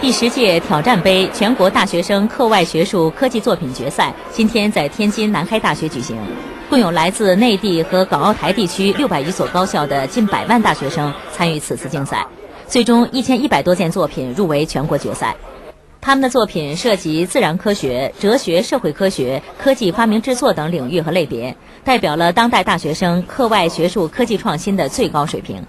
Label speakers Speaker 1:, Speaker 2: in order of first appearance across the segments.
Speaker 1: 第10届挑战杯全国大学生课外学术科技作品决赛今天在天津南开大学举行，共有来自内地和港澳台地区600余所高校的近100万大学生参与此次竞赛，最终1100多件作品入围全国决赛。他们的作品涉及自然科学、哲学、社会科学、科技发明制作等领域和类别，代表了当代大学生课外学术科技创新的最高水平。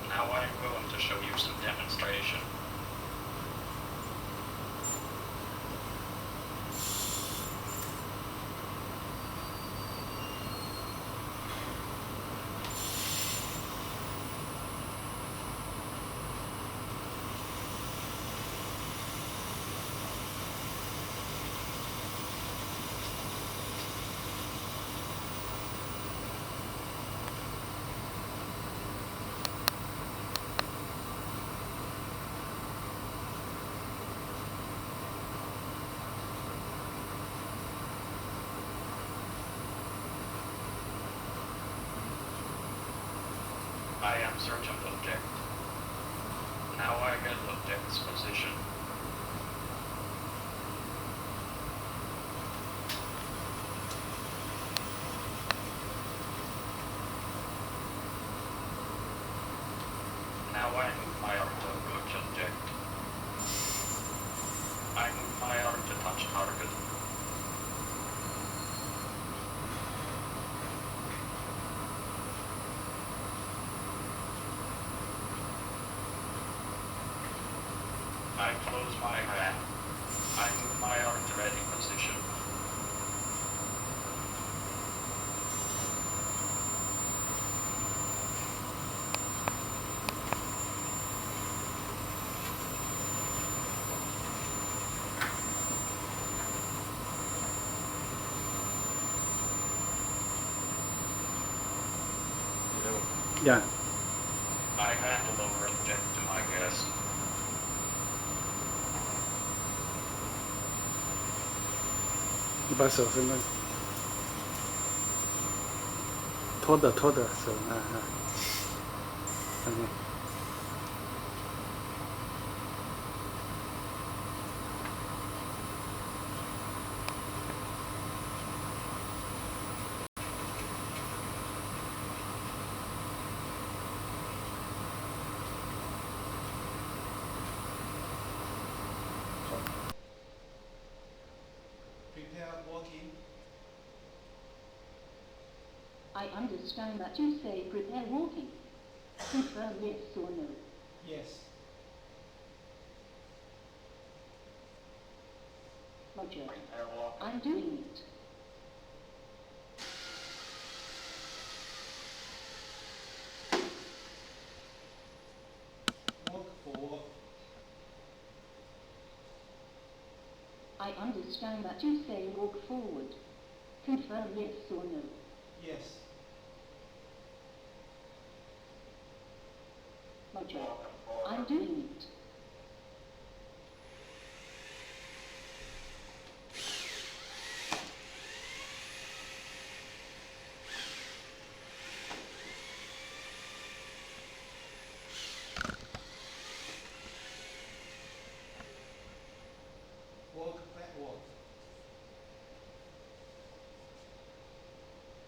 Speaker 2: Now I'm going to show you some demonstration. I am certain object. Now I get object's position. Now I move my arm to approach object. I move my arm to touch target. I close my hand. I move my arm to ready position.
Speaker 3: Yeah.
Speaker 2: I hand the lower object to my guest.
Speaker 3: You 把手伸过去，拖着手，OK。
Speaker 4: Prepare walking.
Speaker 5: I understand that you say prepare walking. Confirm yes or no.
Speaker 4: Yes.
Speaker 5: Roger.
Speaker 2: Prepare walk.
Speaker 5: I'm doing it.
Speaker 4: Walk forward.
Speaker 5: I understand that you say walk forward. Confirm yes or no.
Speaker 4: Yes.
Speaker 5: Roger. I'm doing it.
Speaker 4: Walk backward.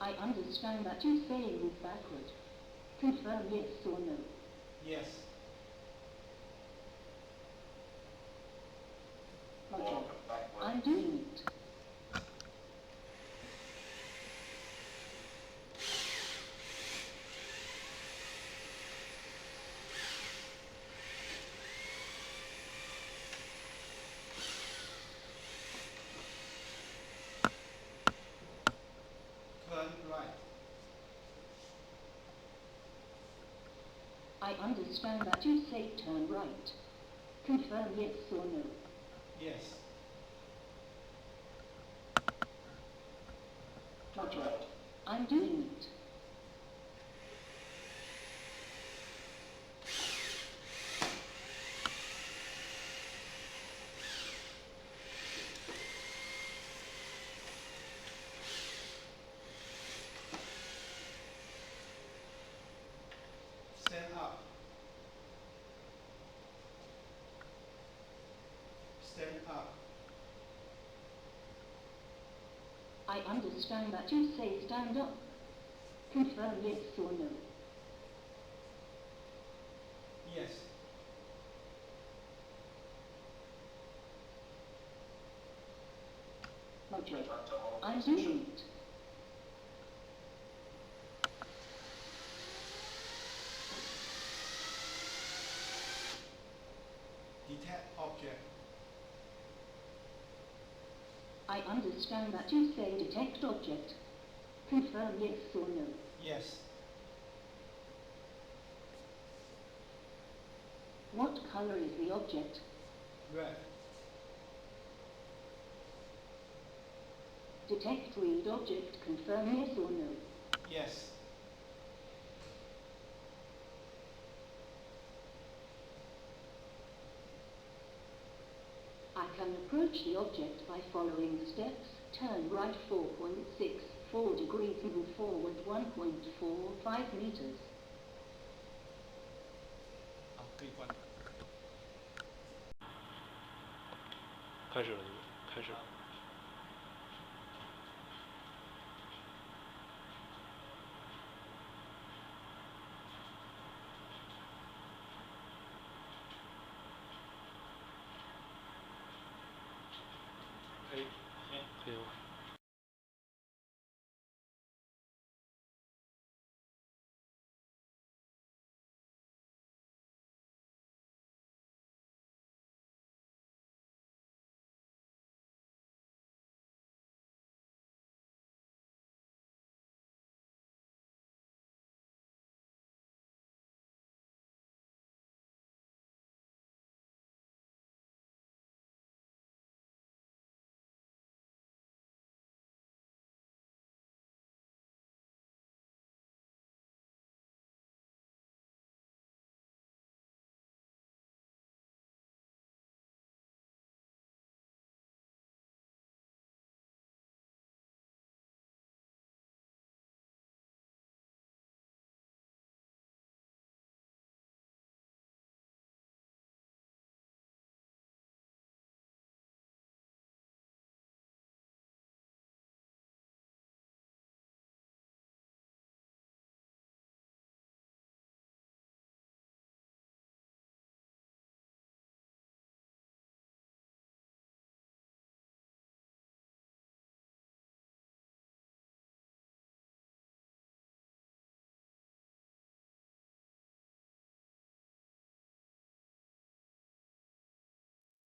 Speaker 5: I understand that you say move backward. Confirm yes or no.
Speaker 4: Yes.
Speaker 5: Roger. I'm doing it.
Speaker 4: right.
Speaker 5: I understand that you say turn right. Confirm yes or no.
Speaker 4: Yes.
Speaker 5: Roger. I'm doing it.
Speaker 4: Stand up. Stand up.
Speaker 5: I understand that you say stand up. Confirm yes or no.
Speaker 4: Yes.
Speaker 5: Roger. I'm doing it.
Speaker 4: Detect object.
Speaker 5: I understand that you say detect object. Confirm yes or no.
Speaker 4: Yes.
Speaker 5: What color is the object?
Speaker 4: Red.
Speaker 5: Detect read object. Confirm yes or no.
Speaker 4: Yes.
Speaker 5: I can approach the object by following the steps. Turn right 4.64 degrees, move forward 1.45 meters.
Speaker 4: 好，可以关。
Speaker 3: 开始了，开始了。可以，可以吗？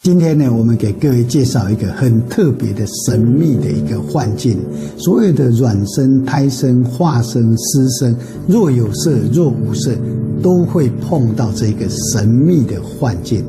Speaker 6: 今天呢，我们给各位介绍一个很特别的神秘的一个幻境。所有的卵生、胎生、化生、湿生，若有色若无色，都会碰到这个神秘的幻境。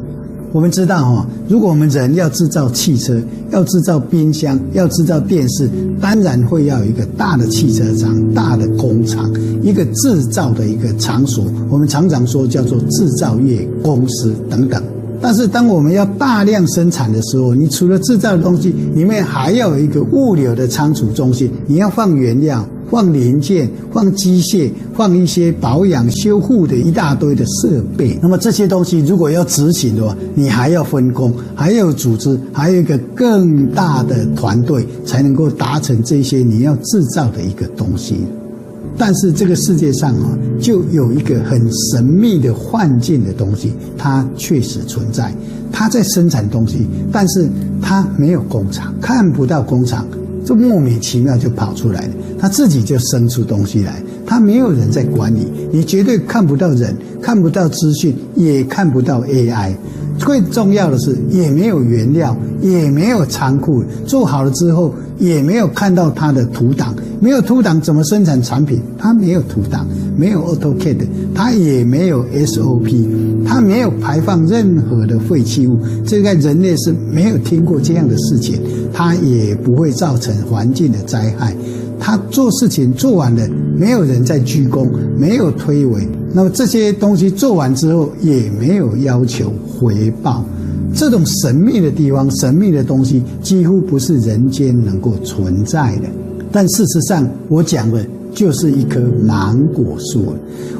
Speaker 6: 我们知道如果我们人要制造汽车，要制造冰箱，要制造电视，当然会要有一个大的汽车厂、大的工厂，一个制造的一个场所。我们常常说叫做制造业公司等等。但是当我们要大量生产的时候，你除了制造的东西，里面还要有一个物流的仓储中心，你要放原料、放零件、放机械、放一些保养修护的一大堆的设备。那么这些东西如果要执行的话，你还要分工，还要组织，还有一个更大的团队，才能够达成这些你要制造的一个东西。但是这个世界上就有一个很神秘的幻境的东西，它确实存在。它在生产东西，但是它没有工厂，看不到工厂，就莫名其妙就跑出来了。它自己就生出东西来，它没有人在管理，你绝对看不到人，看不到资讯，也看不到 AI。最重要的是，也没有原料，也没有仓库，做好了之后也没有看到它的图档，没有图档怎么生产产品？它没有图档，没有 AutoCAD， 它也没有 SOP， 它没有排放任何的废弃物，这个人类是没有听过这样的事情，它也不会造成环境的灾害。他做事情做完了，没有人在鞠躬，没有推诿，那么这些东西做完之后也没有要求回报。这种神秘的地方，神秘的东西几乎不是人间能够存在的。但事实上我讲的就是一棵芒果树。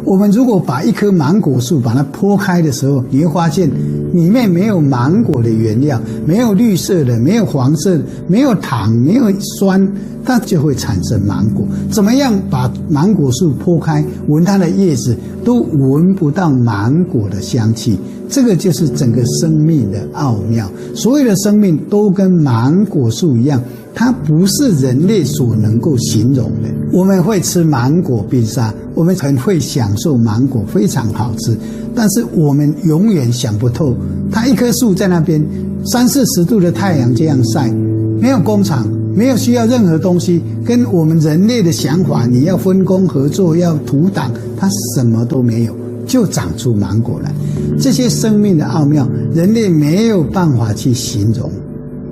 Speaker 6: 我们如果把一棵芒果树把它剖开的时候，你会发现里面没有芒果的原料，没有绿色的，没有黄色的，没有糖，没有酸，它就会产生芒果。怎么样把芒果树剖开，闻它的叶子都闻不到芒果的香气，这个就是整个生命的奥妙。所有的生命都跟芒果树一样，它不是人类所能够形容的。我们会吃芒果冰沙，我们很会享受芒果，非常好吃，但是我们永远想不透，它一棵树在那边30-40度的太阳这样晒，没有工厂，没有需要任何东西，跟我们人类的想法，你要分工合作，要图档，它什么都没有，就长出芒果来。这些生命的奥妙，人类没有办法去形容。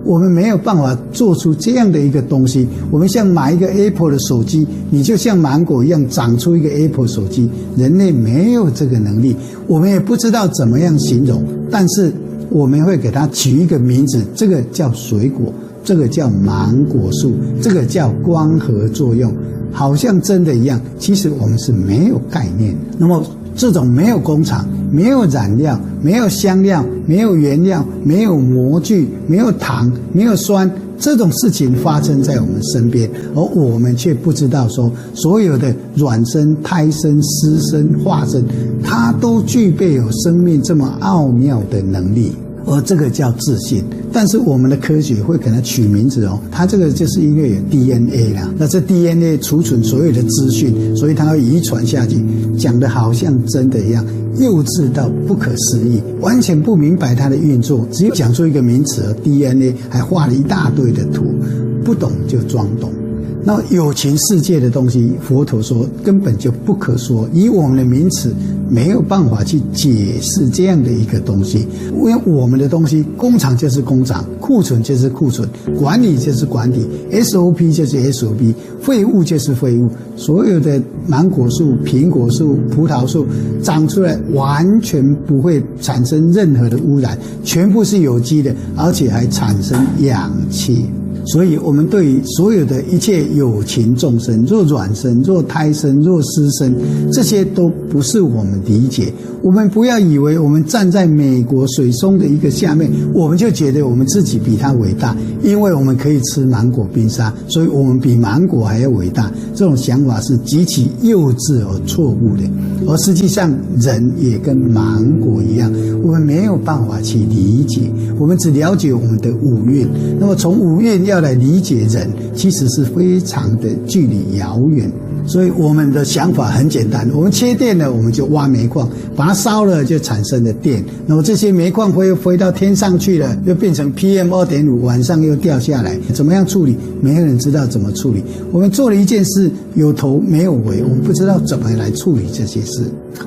Speaker 6: 我们没有办法做出这样的一个东西。我们像买一个 Apple 的手机，你就像芒果一样长出一个 Apple 手机，人类没有这个能力，我们也不知道怎么样形容，但是我们会给它取一个名字，这个叫水果，这个叫芒果树，这个叫光合作用，好像真的一样，其实我们是没有概念的。那么这种没有工厂，没有染料，没有香料，没有原料，没有模具，没有糖，没有酸，这种事情发生在我们身边，而我们却不知道说，所有的卵生、胎生、湿生、化生，它都具备有生命这么奥妙的能力。而这个叫自信，但是我们的科学会给它取名字哦，它这个就是因为有 DNA 啦，那这 DNA 储存所有的资讯，所以它会遗传下去，讲得好像真的一样，幼稚到不可思议，完全不明白它的运作，只有讲出一个名词 DNA， 还画了一大堆的图，不懂就装懂。那有情世界的东西，佛陀说根本就不可说，以我们的名词没有办法去解释这样的一个东西。因为我们的东西，工厂就是工厂，库存就是库存，管理就是管理， SOP 就是 SOP， 废物就是废物。所有的芒果树、苹果树、葡萄树长出来完全不会产生任何的污染，全部是有机的，而且还产生氧气。所以我们对于所有的一切有情众生，若卵生，若胎生，若湿生，这些都不是我们理解。我们不要以为我们站在美国水松的一个下面，我们就觉得我们自己比他伟大，因为我们可以吃芒果冰沙，所以我们比芒果还要伟大。这种想法是极其幼稚而错误的。而实际上人也跟芒果一样，我们没有办法去理解，我们只了解我们的五蕴。那么从五蕴要来理解人，其实是非常的距离遥远。所以我们的想法很简单，我们缺电了，我们就挖煤矿，把它烧了就产生了电，那么这些煤矿飞到天上去了，又变成 PM2.5， 晚上又掉下来，怎么样处理？没有人知道怎么处理。我们做了一件事，有头没有尾，我们不知道怎么来处理这些事。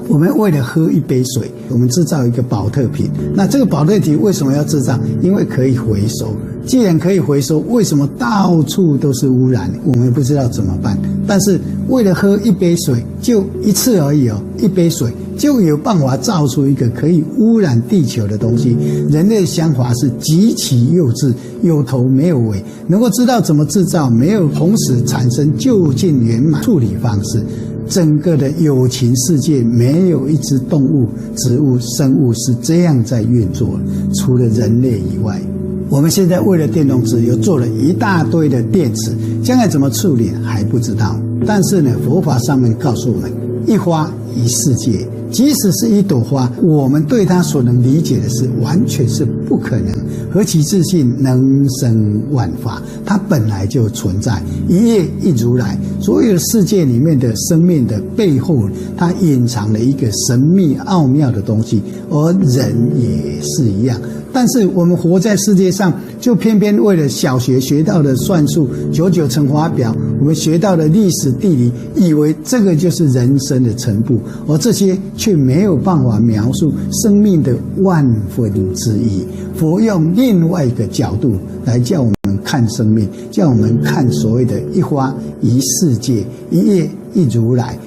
Speaker 6: 我们为了喝一杯水，我们制造一个保特瓶，那这个保特瓶为什么要制造？因为可以回收。既然可以回收，为什么到处都是污染？我们不知道怎么办。但是为了喝一杯水，就一次而已哦，一杯水就有办法造出一个可以污染地球的东西。人类的想法是极其幼稚，有头没有尾，能够知道怎么制造，没有同时产生就近圆满处理方式。整个的有情世界没有一只动物、植物、生物是这样在运作，除了人类以外。我们现在为了电动车又做了一大堆的电池，将来怎么处理还不知道。但是呢，佛法上面告诉我们，一花一世界，即使是一朵花，我们对它所能理解的是完全是不可能。何其自信，能生万法，它本来就存在，一叶一如来。所有的世界里面的生命的背后，它隐藏了一个神秘奥妙的东西，而人也是一样。但是我们活在世界上，就偏偏为了小学学到的算术、99乘法表，我们学到的历史、地理，以为这个就是人生的全部，而这些却没有办法描述生命的万分之一。佛用另外一个角度来叫我们看生命，叫我们看所谓的一花一世界，一叶一如来。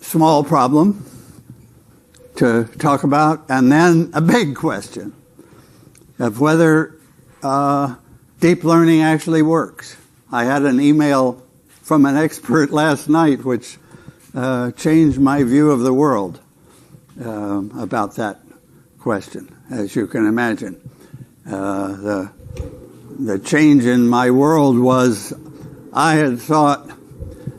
Speaker 7: Small problem to talk about, and then a big question of whether deep learning actually works. I had an email from an expert last night which changed my view of the world about that question, as you can imagine. The change in my world was I had thought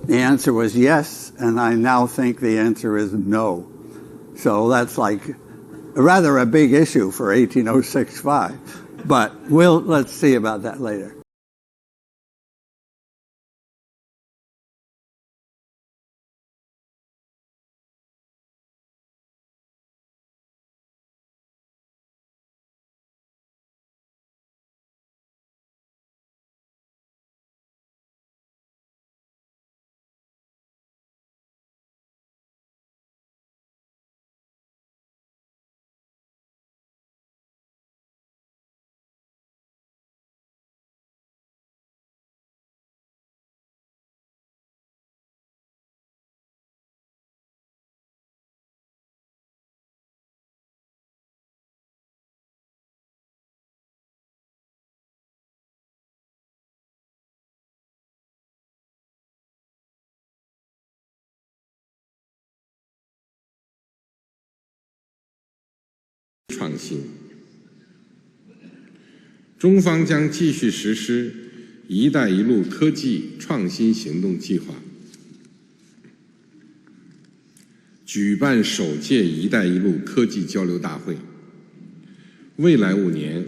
Speaker 7: the answer was yes, and I now think the answer is no. So that's like rather a big issue for 18065. But let's see about that later.
Speaker 8: 创新，中方将继续实施“一带一路”科技创新行动计划，举办首届“一带一路”科技交流大会。未来5年，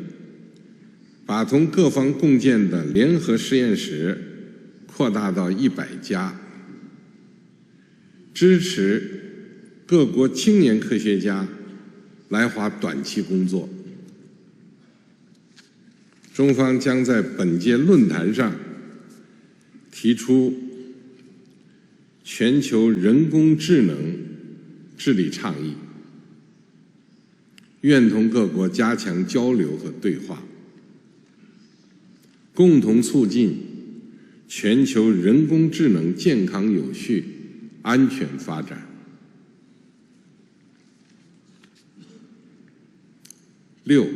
Speaker 8: 把同各方共建的联合实验室扩大到100家，支持各国青年科学家来华短期工作。中方将在本届论坛上提出全球人工智能治理倡议，愿同各国加强交流和对话，共同促进全球人工智能健康有序、安全发展。6.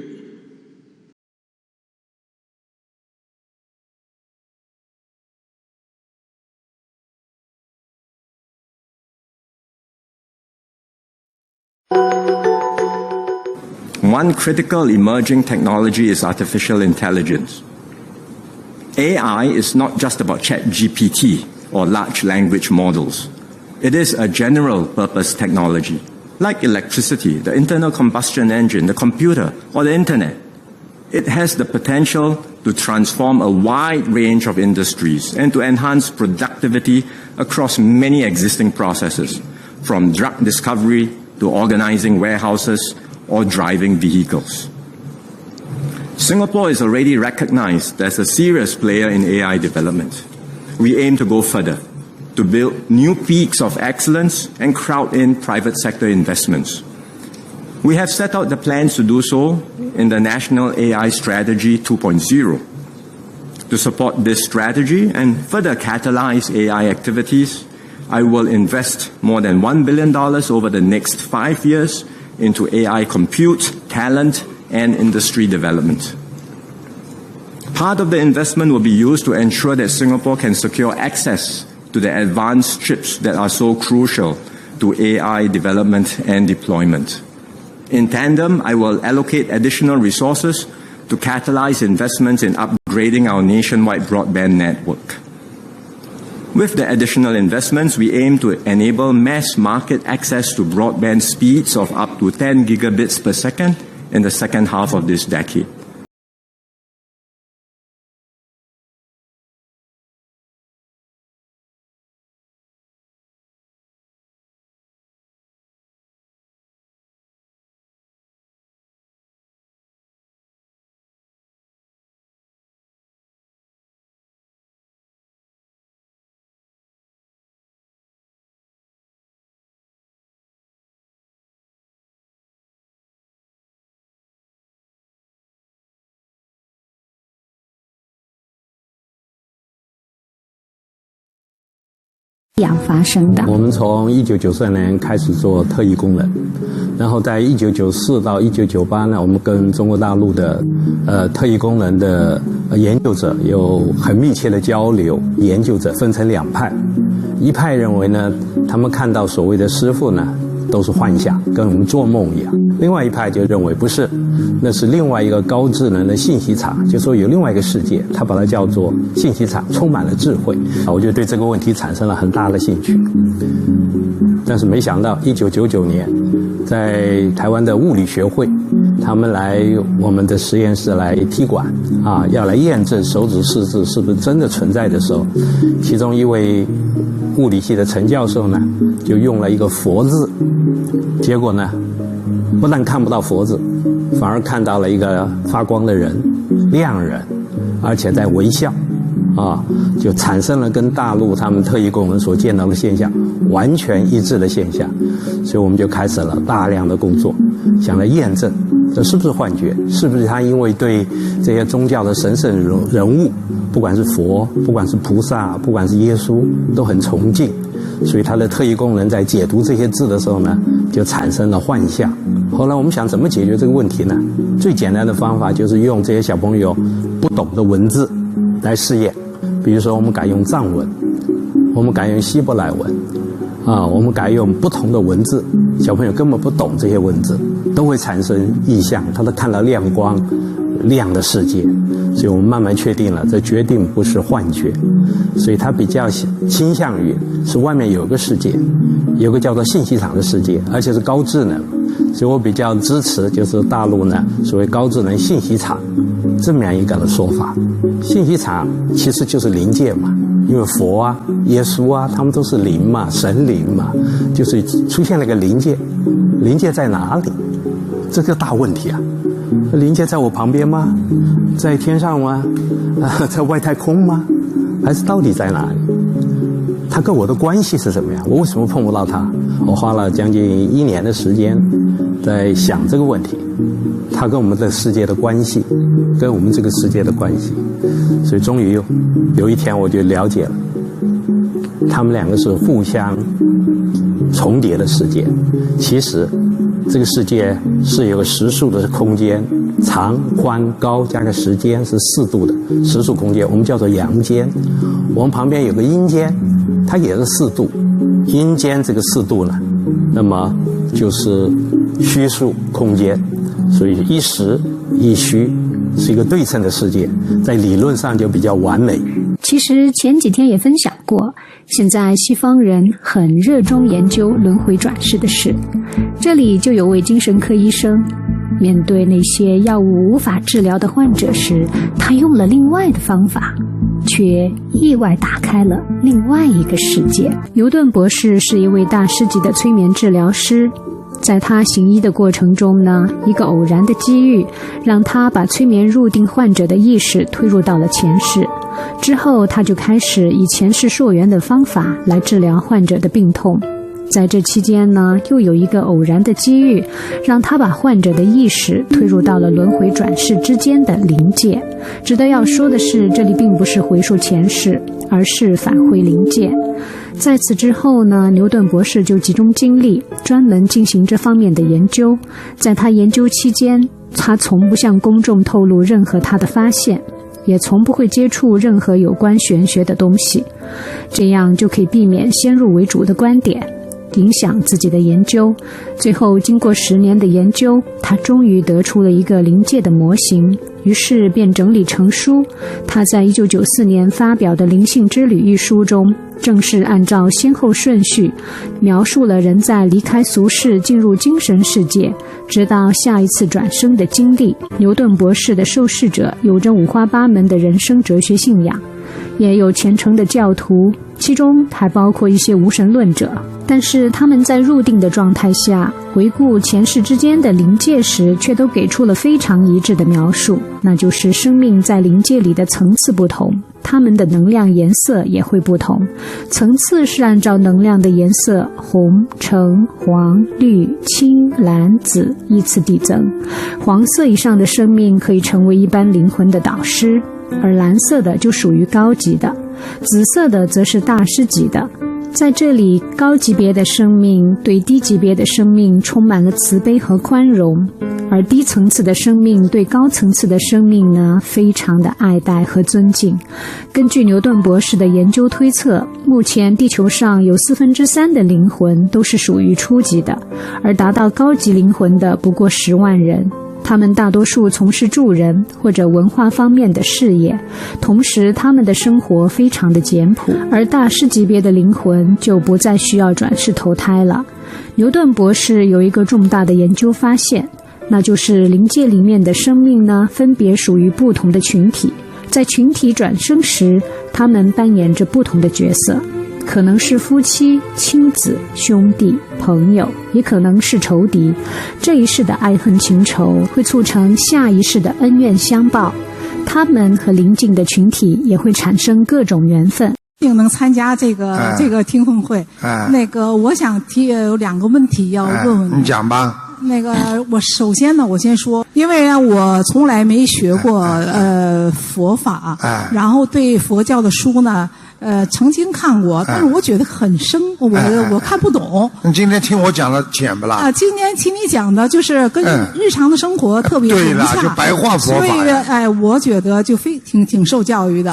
Speaker 9: One critical emerging technology is artificial intelligence. AI is not just about ChatGPT or large language models. It is a general purpose technology, like electricity, the internal combustion engine, the computer, or the internet. It has the potential to transform a wide range of industries and to enhance productivity across many existing processes, from drug discovery to organizing warehouses or driving vehicles. Singapore is already recognized as a serious player in AI development. We aim to go further, to build new peaks of excellence and crowd in private sector investments. We have set out the plans to do so in the National AI Strategy 2.0. To support this strategy and further catalyze AI activities, I will invest more than $1 billion over the next 5 years into AI compute, talent, and industry development. Part of the investment will be used to ensure that Singapore can secure access to the advanced chips that are so crucial to AI development and deployment. In tandem, I will allocate additional resources to catalyze investments in upgrading our nationwide broadband network. With the additional investments, we aim to enable mass market access to broadband speeds of up to 10 gigabits per second in the second half of this decade.
Speaker 10: 发生的。
Speaker 11: 我们从1994年开始做特异功能，然后在1994到1998呢，我们跟中国大陆的特异功能的研究者有很密切的交流。研究者分成两派，一派认为呢，他们看到所谓的师傅呢都是幻象，跟我们做梦一样；另外一派就认为不是，那是另外一个高智能的信息场，就说有另外一个世界，他把它叫做信息场，充满了智慧。我就对这个问题产生了很大的兴趣。但是没想到1999年，在台湾的物理学会，他们来我们的实验室来踢馆要来验证手指识字是不是真的存在的时候，其中一位物理系的陈教授呢，就用了一个佛字，结果呢，不但看不到佛字，反而看到了一个发光的人，亮人，而且在微笑，就产生了跟大陆他们特异功能所见到的现象完全一致的现象。所以我们就开始了大量的工作，想来验证这是不是幻觉，是不是他因为对这些宗教的神圣人物，不管是佛，不管是菩萨，不管是耶稣，都很崇敬，所以他的特异功能在解读这些字的时候呢，就产生了幻象。后来我们想怎么解决这个问题呢？最简单的方法就是用这些小朋友不懂的文字来试验。比如说我们改用藏文，我们改用希伯来文，我们改用不同的文字，小朋友根本不懂这些文字，都会产生异象，他都看到亮光、亮的世界。所以我们慢慢确定了，这决定不是幻觉，所以他比较倾向于是外面有个世界，有个叫做信息场的世界，而且是高智能。所以我比较支持就是大陆呢所谓高智能信息场这么样一个的说法。信息场其实就是灵界嘛，因为佛啊、耶稣啊，他们都是灵嘛，神灵嘛，就是出现了一个灵界。灵界在哪里？这个大问题啊！灵界在我旁边吗？在天上吗？在外太空吗？还是到底在哪里？他跟我的关系是怎么样？我为什么碰不到他？我花了将近1年的时间在想这个问题，他跟我们的世界的关系，跟我们这个世界的关系。所以终于有一天我就了解了，他们两个是互相重叠的世界。其实这个世界是有个实数的空间，长、宽、高加个时间是4度的实数空间，我们叫做阳间。我们旁边有个阴间，它也是4度。阴间这个4度呢，那么就是虚数空间，所以一实一虚是一个对称的世界，在理论上就比较完美。
Speaker 10: 其实前几天也分享过，现在西方人很热衷研究轮回转世的事。这里就有位精神科医生，面对那些药物无法治疗的患者时，他用了另外的方法，却意外打开了另外一个世界。牛顿博士是一位大师级的催眠治疗师，在他行医的过程中呢，一个偶然的机遇让他把催眠入定患者的意识推入到了前世。之后他就开始以前世溯源的方法来治疗患者的病痛。在这期间呢，又有一个偶然的机遇让他把患者的意识推入到了轮回转世之间的灵界。值得要说的是，这里并不是回溯前世，而是返回灵界。在此之后呢，牛顿博士就集中精力专门进行这方面的研究。在他研究期间，他从不向公众透露任何他的发现，也从不会接触任何有关玄学的东西，这样就可以避免先入为主的观点影响自己的研究。最后经过10年的研究，他终于得出了一个灵界的模型，于是便整理成书。他在1994年发表的《灵性之旅》一书中，正是按照先后顺序描述了人在离开俗世进入精神世界直到下一次转生的经历。牛顿博士的受试者有着五花八门的人生哲学信仰，也有虔诚的教徒，其中还包括一些无神论者。但是他们在入定的状态下回顾前世之间的灵界时，却都给出了非常一致的描述，那就是生命在灵界里的层次不同，它们的能量颜色也会不同。层次是按照能量的颜色红、橙、黄、绿、青、蓝、紫依次递增。黄色以上的生命可以成为一般灵魂的导师，而蓝色的就属于高级的，紫色的则是大师级的。在这里，高级别的生命对低级别的生命充满了慈悲和宽容，而低层次的生命对高层次的生命呢，非常的爱戴和尊敬。根据牛顿博士的研究推测，目前地球上有3/4的灵魂都是属于初级的，而达到高级灵魂的不过10万人。他们大多数从事助人或者文化方面的事业，同时他们的生活非常的简朴，而大师级别的灵魂就不再需要转世投胎了。牛顿博士有一个重大的研究发现，那就是灵界里面的生命呢，分别属于不同的群体，在群体转生时，他们扮演着不同的角色，可能是夫妻、亲子、兄弟、朋友，也可能是仇敌。这一世的爱恨情仇会促成下一世的恩怨相报，他们和邻近的群体也会产生各种缘分。
Speaker 12: 能参加这个听分会，我想有2个问题要问问你。
Speaker 13: 你讲吧。
Speaker 12: 我首先呢，我先说，因为呢，我从来没学过佛法，然后对佛教的书呢，曾经看过，但是我觉得很深，我看不懂。
Speaker 13: 你今天听我讲的浅不啦？
Speaker 12: 今天听你讲的就是跟日常的生活特别融洽，
Speaker 13: 对了，就白话佛法。
Speaker 12: 所以我觉得就挺受教育的。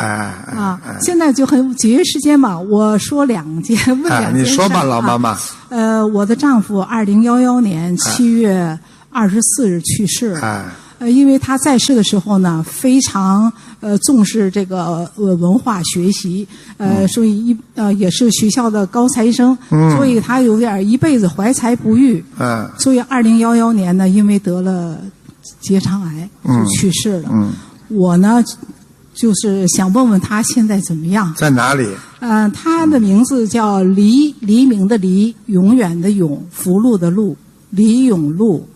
Speaker 12: 现在就很节约时间嘛，我说2件，问2件。
Speaker 13: 你说吧，老妈妈。
Speaker 12: 我的丈夫2011年7月24日去世。因为他在世的时候呢，非常重视这个文化学习，所以也是学校的高材生，所以他有点一辈子怀才不遇，所以2011年呢，因为得了结肠癌就去世了。我呢，就是想问问他现在怎么样？
Speaker 13: 在哪里？
Speaker 12: 他的名字叫黎明的黎，永远的永，福禄的禄，黎永禄。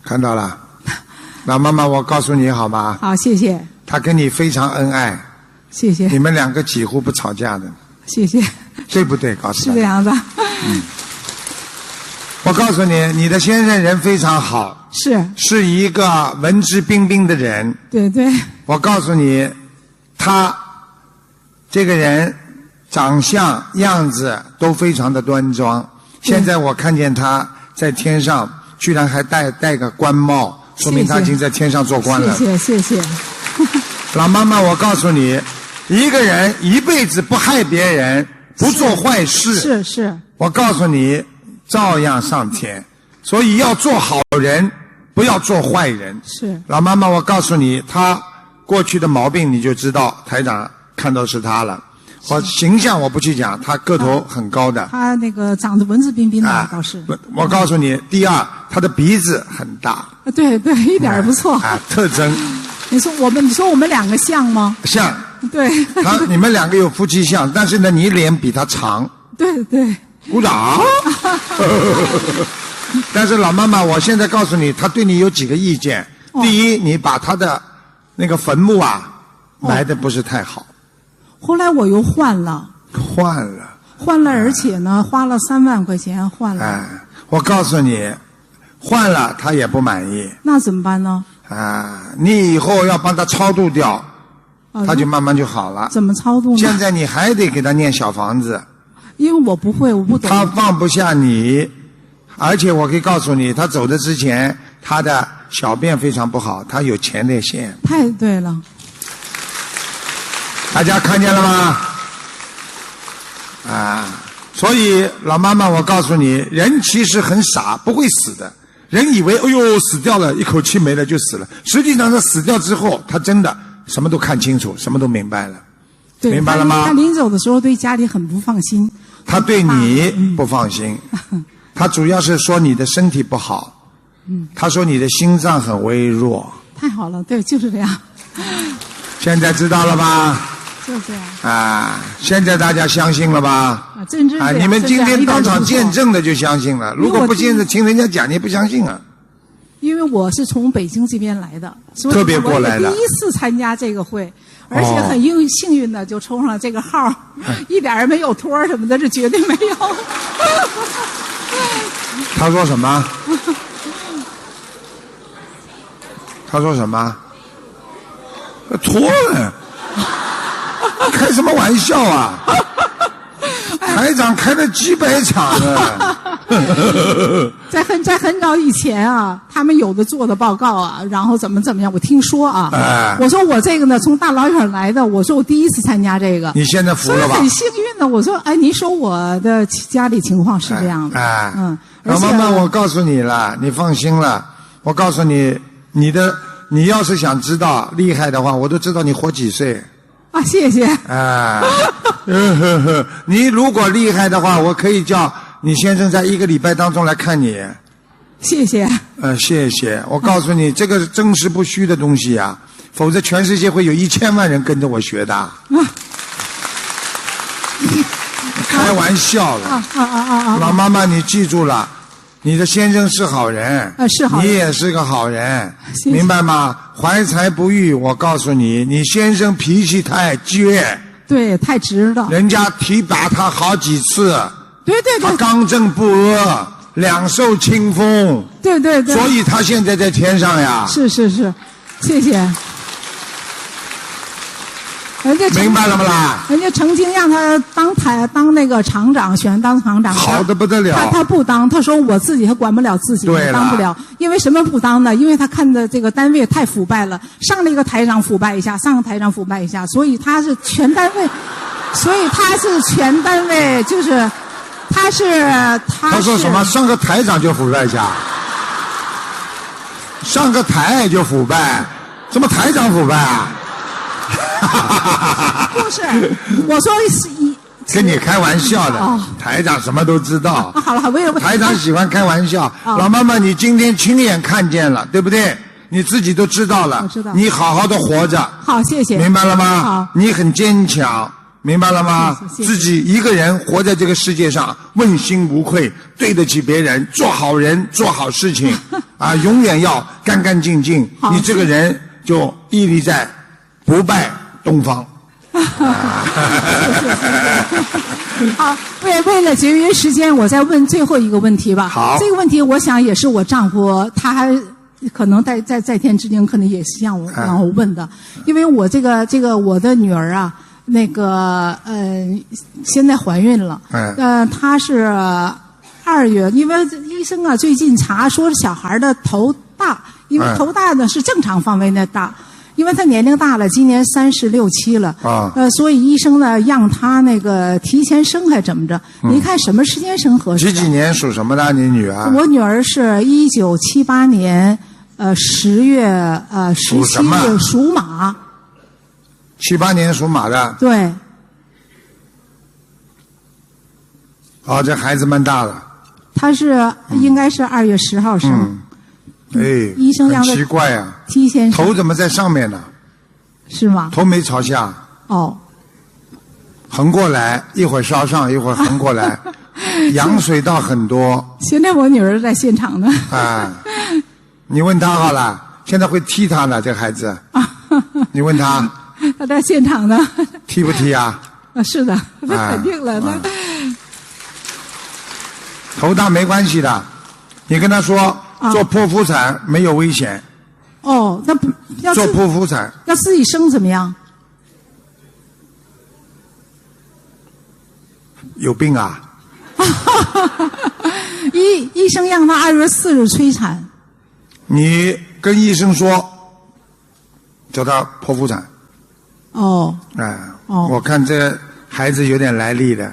Speaker 13: 看到了，老妈妈，我告诉你好吗？
Speaker 12: 好，谢谢。
Speaker 13: 他跟你非常恩爱，
Speaker 12: 谢谢。
Speaker 13: 你们2个几乎不吵架的，
Speaker 12: 谢谢。
Speaker 13: 对不对？告诉
Speaker 12: 是这样的。
Speaker 13: 我告诉你，你的先生人非常好，是一个文质彬彬的人。
Speaker 12: 对对。
Speaker 13: 我告诉你，他这个人长相样子都非常的端庄。现在我看见他在天上。居然还戴个官帽，说明他已经在天上做官了。
Speaker 12: 谢谢。
Speaker 13: 老妈妈，我告诉你，一个人一辈子不害别人，不做坏事，
Speaker 12: 是。
Speaker 13: 我告诉你，照样上天。所以要做好人，不要做坏人。
Speaker 12: 是。
Speaker 13: 老妈妈，我告诉你，他过去的毛病你就知道，台长看到是他了。我形象我不去讲，他个头很高的。
Speaker 12: 他长得文质彬彬的倒是。
Speaker 13: 我告诉你，第二，他的鼻子很大。
Speaker 12: 对对，一点也不错。
Speaker 13: 特征。
Speaker 12: 你说我们2个像吗？
Speaker 13: 像。
Speaker 12: 对。
Speaker 13: 你们2个有夫妻相，但是呢，你脸比他长。
Speaker 12: 对对。
Speaker 13: 鼓掌。但是老妈妈，我现在告诉你，他对你有几个意见。第一，你把他的那个坟墓埋的不是太好。
Speaker 12: 后来我又换了，而且呢，花了3万块钱换了。
Speaker 13: 我告诉你，换了他也不满意。
Speaker 12: 那怎么办呢？
Speaker 13: 你以后要帮他超度掉，他就慢慢就好了。
Speaker 12: 怎么超度呢？
Speaker 13: 现在你还得给他念小房子。
Speaker 12: 因为我不会，我不懂。
Speaker 13: 他放不下你，而且我可以告诉你，他走的之前，他的小便非常不好，他有前列腺。
Speaker 12: 太对了。
Speaker 13: 大家看见了吗？所以老妈妈，我告诉你，人其实很傻，不会死的。人以为哎呦死掉了，一口气没了就死了。实际上他死掉之后，他真的什么都看清楚，什么都明白了。
Speaker 12: 对，
Speaker 13: 明白了吗？
Speaker 12: 他临走的时候对家里很不放心。
Speaker 13: 他对你不放心，他主要是说你的身体不好。他说你的心脏很微弱。
Speaker 12: 太好了，对，就是这样。
Speaker 13: 现在知道了吧？
Speaker 12: 就这样。
Speaker 13: 现在大家相信了吧？
Speaker 12: 真这样。
Speaker 13: 你们今天当场见证的就相信了，如果不信的，听人家讲你不相信啊。
Speaker 12: 因为我是从北京这边来的，所以
Speaker 13: 特别过来的，
Speaker 12: 第一次参加这个会，而且很幸运的就抽上了这个号，一点也没有托什么的，这绝对没有。
Speaker 13: 他说什么？他说什么？托了？开什么玩笑啊！台长开了几百场啊！
Speaker 12: 在很早以前他们有的做的报告然后怎么样，我听说我说我这个呢从大老远来的，我说我第一次参加这个。
Speaker 13: 你现在服了吧？
Speaker 12: 很幸运的，我说您说我的家里情况是这样的。
Speaker 13: 老妈妈，我告诉你了，你放心了。我告诉你，你要是想知道厉害的话，我都知道你活几岁。
Speaker 12: 谢谢。
Speaker 13: 你如果厉害的话，我可以叫你先生在1个礼拜当中来看你。
Speaker 12: 谢谢。
Speaker 13: 谢谢。我告诉你，这个真实不虚的东西否则全世界会有1000万人跟着我学的。开玩笑了。老妈妈，你记住了，你的先生是好人，
Speaker 12: 是好人，
Speaker 13: 你也是个好人，
Speaker 12: 谢谢，
Speaker 13: 明白吗？怀才不遇，我告诉你，你先生脾气太倔，
Speaker 12: 对，太直了，
Speaker 13: 人家提拔他好几次，
Speaker 12: 对，
Speaker 13: 他刚正不阿，两袖清风，
Speaker 12: 对，
Speaker 13: 所以他现在在天上呀。
Speaker 12: 是，谢谢。人家
Speaker 13: 明白了不啦？
Speaker 12: 人家曾经让他当那个厂长，选当厂长，
Speaker 13: 好的不得了。
Speaker 12: 他不当，他说我自己还管不了自己，当不了。因为什么不当呢？因为他看的这个单位太腐败了，上了一个台长腐败一下，上个台长腐败一下，所以他是全单位，就是他
Speaker 13: 说什么？上个台长就腐败一下，上个台就腐败，怎么台长腐败啊？
Speaker 12: 不是，我说
Speaker 13: 跟你开玩笑的。台长什么都知道。
Speaker 12: 好了，
Speaker 13: 台长喜欢开玩笑。老妈妈，你今天亲眼看见了，对不对？你自己都知道了。
Speaker 12: 我知道。
Speaker 13: 你好好的活着。
Speaker 12: 好，谢谢。
Speaker 13: 明白了吗？
Speaker 12: 好。
Speaker 13: 你很坚强，明白了吗？
Speaker 12: 谢谢。
Speaker 13: 自己一个人活在这个世界上，问心无愧，对得起别人，做好人，做好事情永远要干干净净。你这个人就屹立在不败东方。
Speaker 12: 好，为了节约时间，我再问最后一个问题吧。
Speaker 13: 好，
Speaker 12: 这个问题我想也是我丈夫，他可能在天之灵，可能也是像我让我问的，因为我这个我的女儿现在怀孕了，她是2月，因为医生最近查说是小孩的头大，因为头大呢是正常范围内大。因为他年龄大了，今年36、7了，所以医生呢让他那个提前生还怎么着？你看什么时间生合适？
Speaker 13: 几年属什么的？你女儿？
Speaker 12: 我女儿是1978年10月17日属马。
Speaker 13: 78年属马的。
Speaker 12: 对。
Speaker 13: 这孩子蛮大了。
Speaker 12: 他是应该是2月10号生。医生让他
Speaker 13: 很奇怪啊，
Speaker 12: 提前生。
Speaker 13: 头怎么在上面呢？
Speaker 12: 是吗？
Speaker 13: 头没朝下。横过来，一会儿烧上，一会儿横过来，羊水倒很多。
Speaker 12: 现在我女儿在现场呢。
Speaker 13: 啊，你问他好了，现在会踢他呢，这孩子。你问他。
Speaker 12: 他在现场呢。
Speaker 13: 踢不踢啊？
Speaker 12: 是的，那肯定了。
Speaker 13: 头大没关系的，你跟他说做剖腹产没有危险。
Speaker 12: 哦，那不要
Speaker 13: 做剖腹产，
Speaker 12: 要自己生怎么样？
Speaker 13: 有病啊！
Speaker 12: 医生让他2月4日催产。
Speaker 13: 你跟医生说，叫他剖腹产。
Speaker 12: 哦。
Speaker 13: 哎。哦。我看这孩子有点来历的，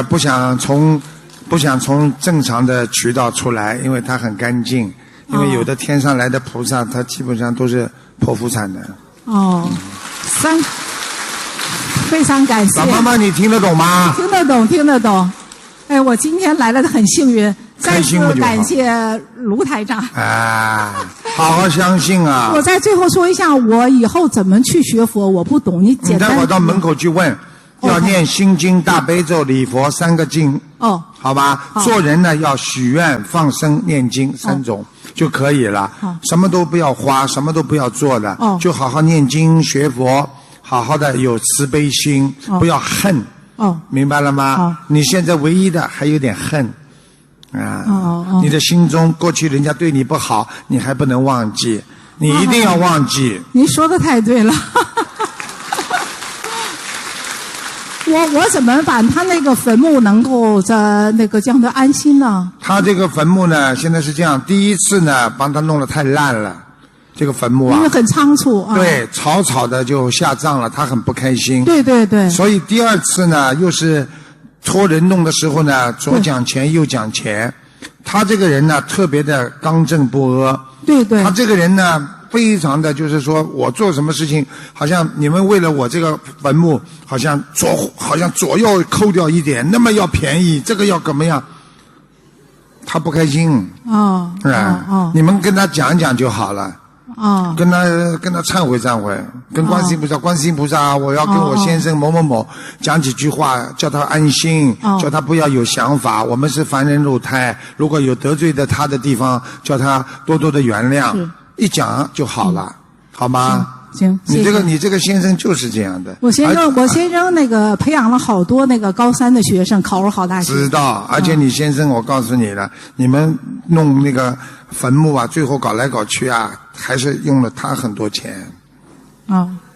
Speaker 13: 不想从正常的渠道出来，因为他很干净。因为有的天上来的菩萨，他基本上都是剖腹产的。
Speaker 12: 哦。非常感谢。
Speaker 13: 老妈妈，你听得懂吗？
Speaker 12: 听得懂。哎，我今天来了很幸运，再次感谢卢台长。
Speaker 13: 啊，好好相信啊！
Speaker 12: 我在最后说一下，我以后怎么去学佛，我不懂，你简单。
Speaker 13: 你待会到门口去问，要念心经、大悲咒、礼佛3个经。哦。好吧，做人呢要许愿、放生、念经3种就可以了。什么都不要花，什么都不要做的，就好好念经学佛。好好的有慈悲心，不要恨。明白了吗？你现在唯一的还有点恨啊。你的心中过去人家对你不好，你还不能忘记，你一定要忘记。
Speaker 12: 您说的太对了。我怎么把他那个坟墓能够将他安心呢？
Speaker 13: 他这个坟墓呢，现在是这样，第一次呢帮他弄得太烂了。这个坟墓啊，
Speaker 12: 因为很仓促啊，
Speaker 13: 对，草的就下葬了，他很不开心。
Speaker 12: 对。
Speaker 13: 所以第2次呢，又是托人弄的时候呢，左讲钱右讲钱。他这个人呢，特别的刚正不阿。
Speaker 12: 对。
Speaker 13: 他这个人呢，非常的就是说我做什么事情，好像你们为了我这个坟墓，好像左右抠掉一点，那么要便宜，这个要怎么样？他不开心。你们跟他讲讲就好了。跟他忏悔，跟观世音菩萨，我要跟我先生某某某讲几句话，叫他安心，叫他不要有想法。我们是凡人肉胎，如果有得罪的他的地方，叫他多多的原谅，一讲就好了，好吗？
Speaker 12: 行，
Speaker 13: 你这个先生就是这样的。
Speaker 12: 我先生那个培养了好多那个高3的学生，考入好大学。
Speaker 13: 知道，而且你先生，我告诉你了，你们弄那个坟墓啊，最后搞来搞去啊，还是用了他很多钱。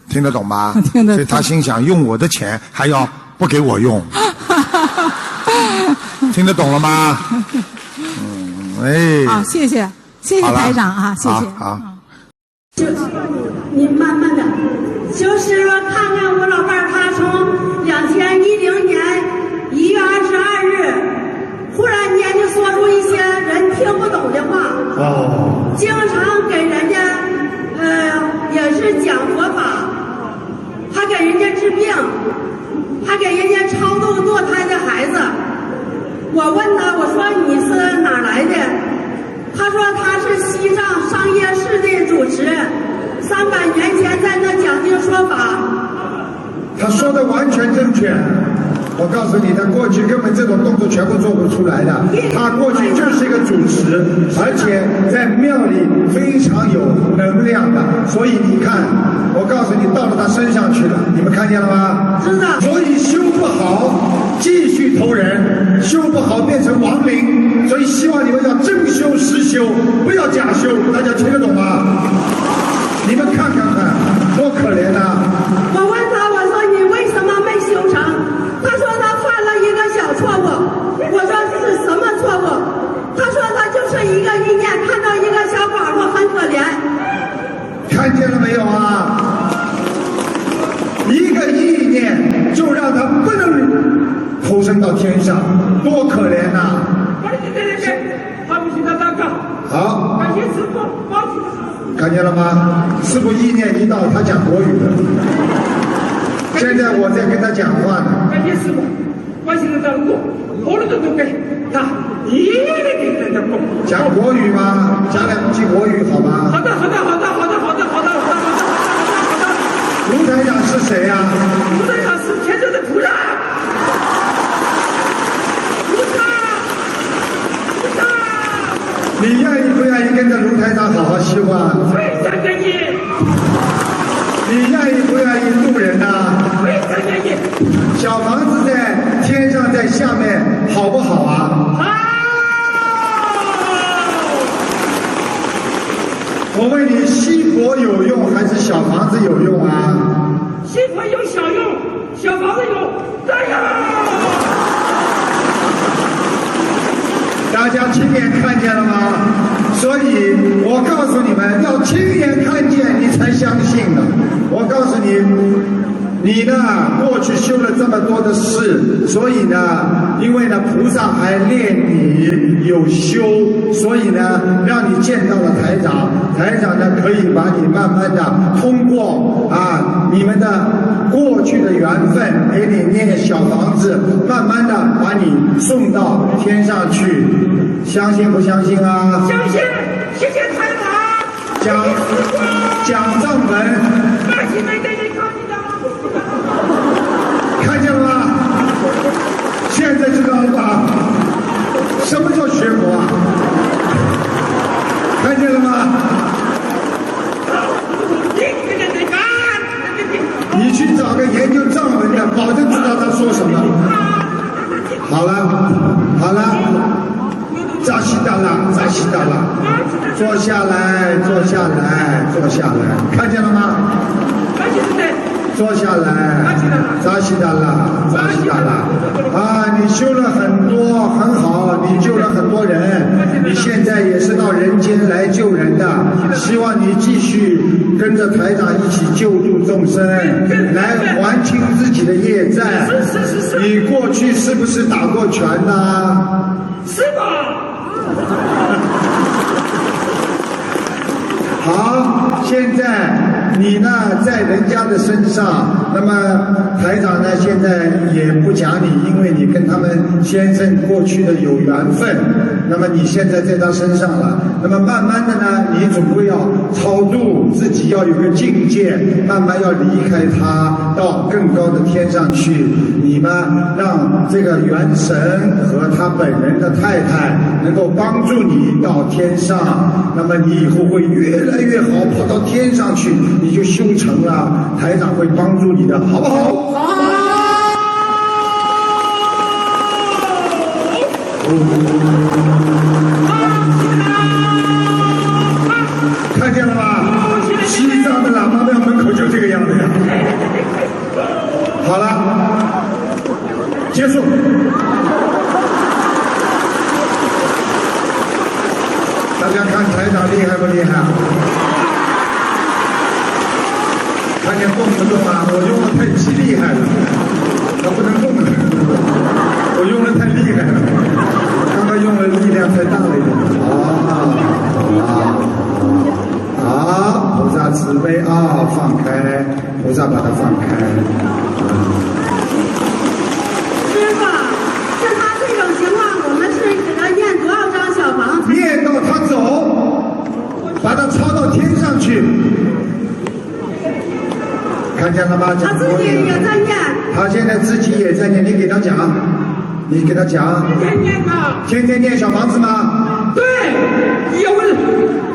Speaker 13: 听得懂吗？
Speaker 12: 听得懂。
Speaker 13: 所以他心想，用我的钱还要不给我用。听得懂了吗？
Speaker 12: 好，谢谢台长啊，谢谢。
Speaker 13: 好。
Speaker 14: 你慢慢的，就是说看看我老伴儿，他从2010年1月22日，忽然间就说出一些人听不懂的话。经常给人家，也是讲佛法，还给人家治病，还给人家超度堕胎的孩子。我问他，我说你是哪来的？他说他是西藏商业市的主持，300年前在那讲经说法。
Speaker 15: 他说的完全正确。我告诉你，他过去根本这种动作全部做不出来的。他过去就是一个主持，而且在庙里非常有能量的。所以你看，我告诉你，到了他身上去了，你们看见了吗？
Speaker 14: 知道。
Speaker 15: 所以修不好，继续投人；修不好，变成亡灵。所以希望你们要真修实修，不要假修。大家听得懂吗？你们看看，多可怜啊！
Speaker 14: 我问他，我说你为什么没修成？他说他犯了一个小错误。我说是什么错误？他说他就是一个意念，看到一个小寡妇很可怜。
Speaker 15: 看见了没有啊？一个意念就让他不能投生到天上，多可怜呐！好，
Speaker 14: 感谢师父，
Speaker 15: 看见了吗？师父意念一到，他讲国语的。现在我在跟他讲话呢。
Speaker 14: 感谢师父，关心的这么多，我的都给他一个的供。
Speaker 15: 讲国语吗？讲2句国语好吗？
Speaker 14: 好的。
Speaker 15: 如台长是谁呀？
Speaker 14: 卢台长是天上的菩萨。
Speaker 15: 你愿意不愿意跟着卢台长好好修啊？
Speaker 14: 非常愿意。
Speaker 15: 你愿意不愿意渡人啊？
Speaker 14: 非常愿意。
Speaker 15: 小房子在天上，在下面，好不好啊？
Speaker 14: 好。
Speaker 15: 我问你，锡箔有用还是小房子有用啊？
Speaker 14: 锡箔有小用，小房子有大用。
Speaker 15: 大家亲眼看见了吗？所以我告诉你们，要亲眼看见你才相信的。我告诉你，你呢过去修了这么多的事，所以呢，因为呢菩萨还练你有修，所以呢让你见到了台长，台长呢可以把你慢慢的通过你们的过去的缘分，给你念小房子，慢慢的把你送到天上去，相信不相信啊？
Speaker 14: 相信，谢谢台长。
Speaker 15: 讲藏文。看见了吗？现在知道了吧？什么叫学佛啊？看见了吗？你去找个研究藏文的，保证知道他说什么。好了，扎西达拉，坐下来，看见了吗？坐下来，扎西达拉，你修了很多，很好，你救了很多人，你现在也是到人间来救人的，希望你继续跟着台长一起救度众生，来还清自己的业债。你过去是不是打过拳呢？
Speaker 14: 是吧？
Speaker 15: 好，现在你呢在人家的身上，那么台长呢现在也不讲你，因为你跟他们先生过去的有缘分，那么你现在在他身上了，那么慢慢的呢，你总归要超度自己，要有个境界，慢慢要离开他，到更高的天上去。你们让这个元神和他本人的太太能够帮助你到天上，那么你以后会越来越好，跑到天上去，你就修成了，台长会帮助你的，好不好？好。看见了吧？西藏的喇嘛庙门口就这个样子呀。好了，结束。大家看台长厉害不厉害？看见动不动啊？我用的太厉害了，它不能动了。我用的太厉害了，刚刚用的力量太大了一点。好，菩萨慈悲啊，放开，菩萨把它放开。
Speaker 14: 师傅，像他这种情况，我们是给他念多少张小房子？
Speaker 15: 念到他走，把他抄到天上去。看见了吗？
Speaker 14: 他自己也在念。
Speaker 15: 他现在自己也在念，你给他讲。你给他讲，
Speaker 14: 天天啊，
Speaker 15: 天天念小房子吗？
Speaker 14: 对，有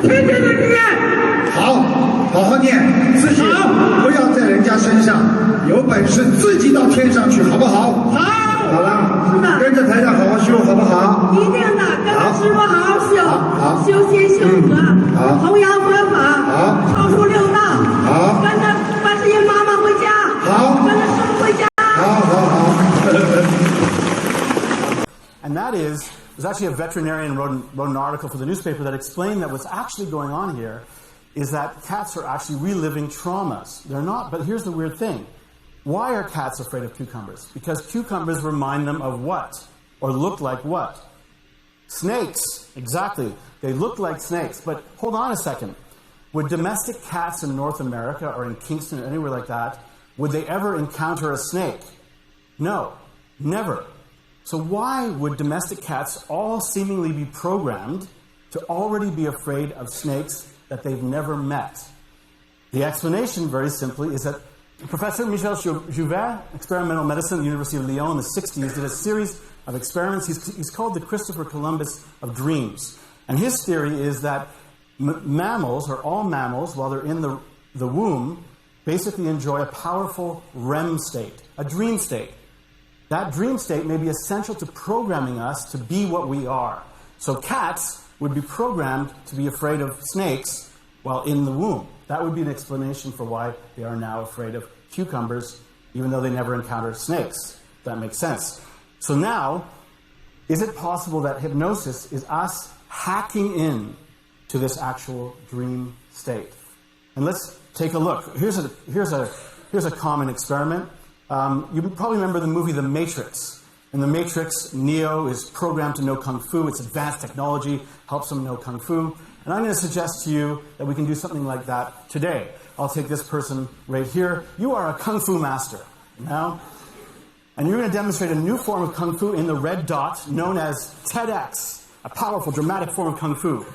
Speaker 14: 天天的念。
Speaker 15: 好，好好念，自己不要在人家身上，有本事自己到天上去，好不好？
Speaker 14: 好。
Speaker 15: 好了，
Speaker 14: 是的，
Speaker 15: 跟着台长好好修，好不好？
Speaker 14: 一定的，跟着师傅好好修，
Speaker 15: 好，
Speaker 14: 修心修德，
Speaker 15: 好，
Speaker 14: 弘扬佛法，
Speaker 15: 好，
Speaker 14: 超出六道，
Speaker 15: 好，
Speaker 14: 跟着观世音妈妈回家，
Speaker 15: 好，
Speaker 14: 跟着师傅回家，
Speaker 15: 好。
Speaker 16: And that is, there's actually a veterinarian wrote an article for the newspaper that explained that what's actually going on here is that cats are actually reliving traumas. They're not, but here's the weird thing. Why are cats afraid of cucumbers? Because cucumbers remind them of what? Or look like what? Snakes. Exactly. They look like snakes. But hold on a second. Would domestic cats in North America or in Kingston or anywhere like that, would they ever encounter a snake? No. Never. So why would domestic cats all seemingly be programmed to already be afraid of snakes that they've never met? The explanation, very simply, is that Professor Michel Jouvert, experimental medicine at the University of Lyon in the 60s, did a series of experiments. He's called the Christopher Columbus of dreams. And his theory is that mammals, or all mammals, while they're in the womb, basically enjoy a powerful REM state, a dream state. That dream state may be essential to programming us to be what we are. So cats would be programmed to be afraid of snakes while in the womb. That would be an explanation for why they are now afraid of cucumbers, even though they never encountered snakes. That makes sense. So now, is it possible that hypnosis is us hacking in to this actual dream state? And let's take a look. Here's a common experiment. You probably remember the movie The Matrix. In The Matrix, Neo is programmed to know Kung Fu. It's advanced technology, helps him know Kung Fu. And I'm going to suggest to you that we can do something like that today. I'll take this person right here. You are a Kung Fu master now. And you're going to demonstrate a new form of Kung Fu in the red dot known as TEDx, a powerful, dramatic form of Kung Fu.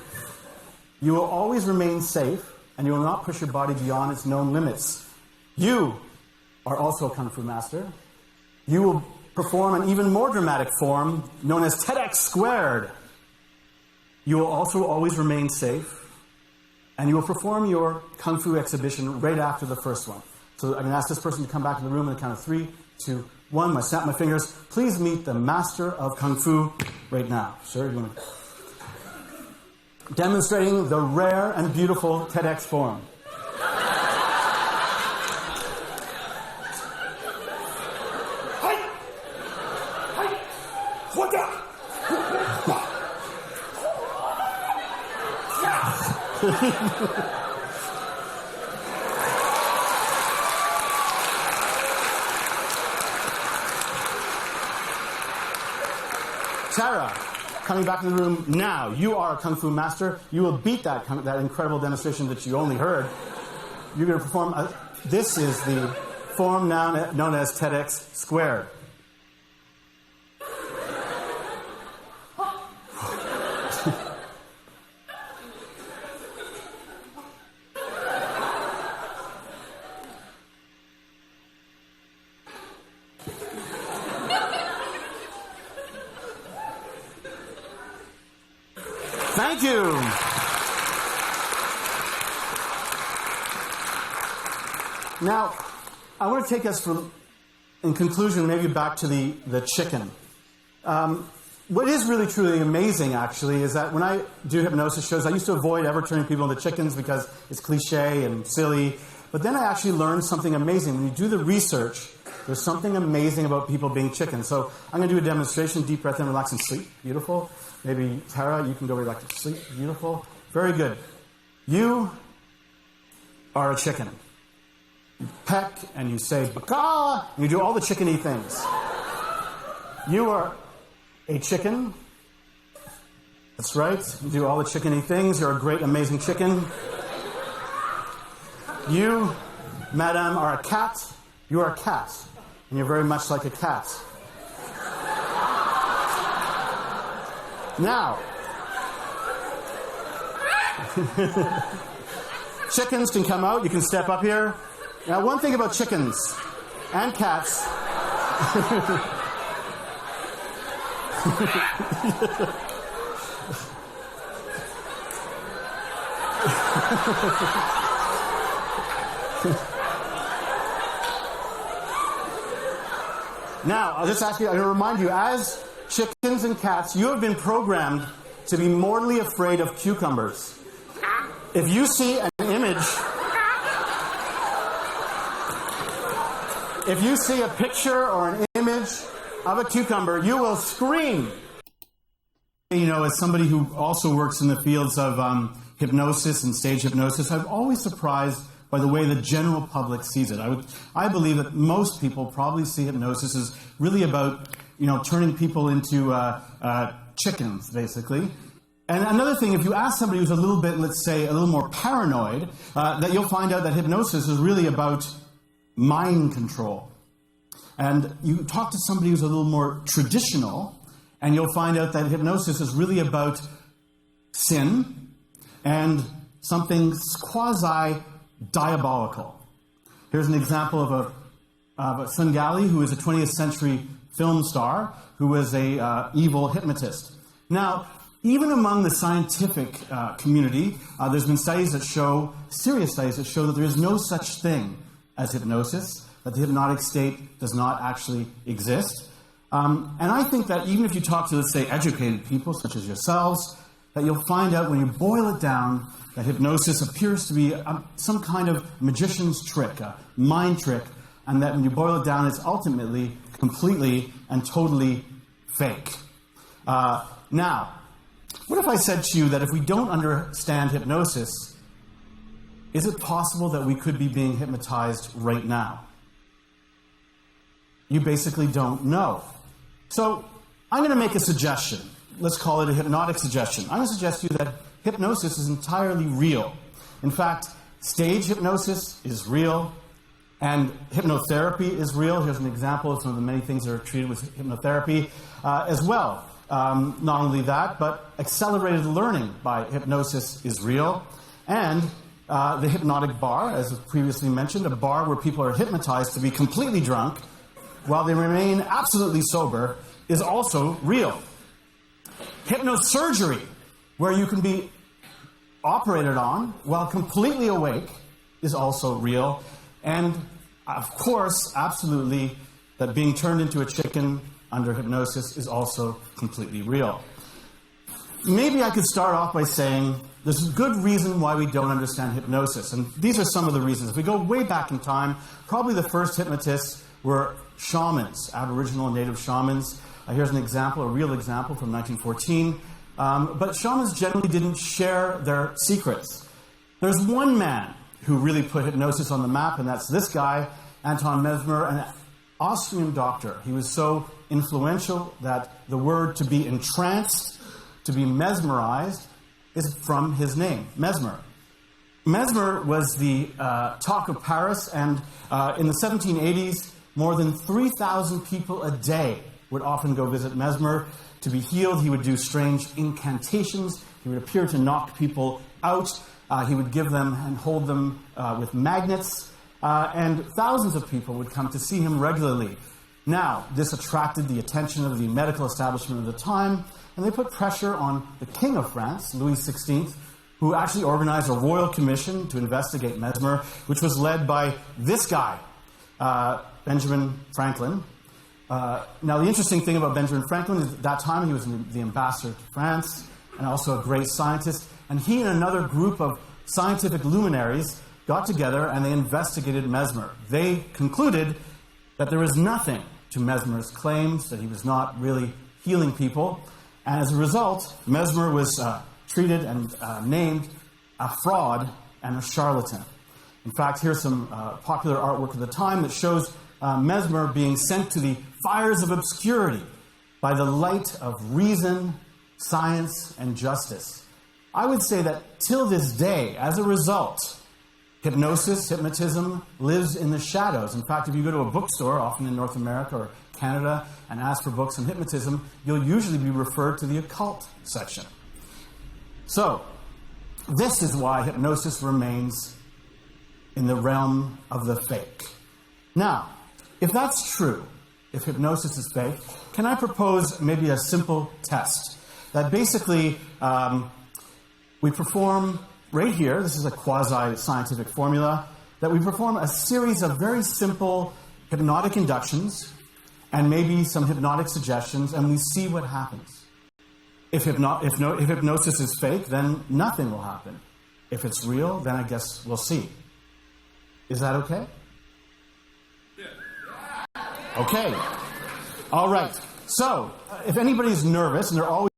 Speaker 16: You will always remain safe, and you will not push your body beyond its known limits. You are also a Kung Fu master. You will perform an even more dramatic form known as TEDx squared. You will also always remain safe, and you will perform your Kung Fu exhibition right after the first one. So I'm going to ask this person to come back to the room on the count of 3, 2, 1. I snap my fingers. Please meet the master of Kung Fu right now. Sir, you want to... Demonstrating the rare and beautiful TEDx form. Tara, coming back in the room now. You are a Kung Fu master. You will beat that incredible demonstration that you only heard. You're going to perform. This is the form now known as TEDx squared. Thank you. Now, I want to take us in conclusion, maybe back to the chicken. What is really truly amazing, actually, is that when I do hypnosis shows, I used to avoid ever turning people into chickens because it's cliche and silly. But then I actually learned something amazing. When you do the research, there's something amazing about people being chickens. So I'm going to do a demonstration. Deep breath in, relax, and sleep. Beautiful. Maybe, Tara, you can go relax and sleep. Beautiful. Very good. You are a chicken. You peck and you say, "Baka!" and you do all the chickeny things. You are a chicken. That's right. You do all the chickeny things. You're a great, amazing chicken. You, madam, are a cat. You are a cat. And you're very much like a cat. Now, chickens can come out. You can step up here. Now, one thing about chickens and cats. Now, I'll just ask you, I'll remind you, as chickens and cats, you have been programmed to be mortally afraid of cucumbers. If you see an image, if you see a picture or an image of a cucumber, you will scream. You know, as somebody who also works in the fields of hypnosis and stage hypnosis, I'm always surprised by the way the general public sees it. I believe that most people probably see hypnosis as really about, turning people into chickens, basically. And another thing, if you ask somebody who's a little bit, let's say, a little more paranoid, that you'll find out that hypnosis is really about mind control. And you talk to somebody who's a little more traditional, and you'll find out that hypnosis is really about sin and something quasi-diabolical. Here's an example of a Svengali who is a 20th century film star who was a evil hypnotist. Now, even among the scientific community, there's been studies that show, serious studies that show that there is no such thing as hypnosis, that the hypnotic state does not actually exist. And I think that even if you talk to, let's say, educated people, such as yourselves, that you'll find out when you boil it down that hypnosis appears to be some kind of magician's trick, a mind trick, and that when you boil it down, it's ultimately completely and totally fake. Now, what if I said to you that if we don't understand hypnosis, is it possible that we could be being hypnotized right now? You basically don't know. So I'm going to make a suggestion. Let's call it a hypnotic suggestion. I'm going to suggest to you that hypnosis is entirely real. In fact, stage hypnosis is real, and hypnotherapy is real. Here's an example of some of the many things that are treated with hypnotherapy as well. Not only that, but accelerated learning by hypnosis is real. And the hypnotic bar, as was previously mentioned, a bar where people are hypnotized to be completely drunk while they remain absolutely sober, is also real. Hypnosurgery, where you can be operated on while completely awake, is also real. And of course, absolutely, that being turned into a chicken under hypnosis is also completely real. Maybe I could start off by saying there's a good reason why we don't understand hypnosis. And these are some of the reasons. If we go way back in time, probably the first hypnotists were shamans, Aboriginal and Native shamans. Here's an example, a real example from 1914. But shamans generally didn't share their secrets. There's one man who really put hypnosis on the map, and that's this guy, Anton Mesmer, an Austrian doctor. He was so influential that the word to be entranced, to be mesmerized, is from his name, Mesmer. Mesmer was the talk of Paris, and in the 1780s, more than 3,000 people a day would often go visit Mesmer to be healed. He would do strange incantations. He would appear to knock people out. He would give them and hold them with magnets. And thousands of people would come to see him regularly. Now, this attracted the attention of the medical establishment of the time, and they put pressure on the King of France, Louis XVI, who actually organized a royal commission to investigate Mesmer, which was led by this guy, Benjamin Franklin. Now, the interesting thing about Benjamin Franklin is at that time he was the ambassador to France and also a great scientist. And he and another group of scientific luminaries got together and they investigated Mesmer. They concluded that there was nothing to Mesmer's claims, that he was not really healing people. And as a result, Mesmer was treated and named a fraud and a charlatan. In fact, here's some popular artwork of the time that shows Mesmer being sent to the fires of obscurity by the light of reason, science, and justice. I would say that till this day, as a result, hypnotism lives in the shadows. In fact, if you go to a bookstore, often in North America or Canada, and ask for books on hypnotism, you'll usually be referred to the occult section. So, this is why hypnosis remains in the realm of the fake. Now, if that's true, if hypnosis is fake, can I propose maybe a simple test that basically we perform right here, this is a quasi-scientific formula, that we perform a series of very simple hypnotic inductions and maybe some hypnotic suggestions, and we see what happens. If hypnosis is fake, then nothing will happen. If it's real, then I guess we'll see. Is that okay? Okay. All right. So, if anybody's nervous, and they're always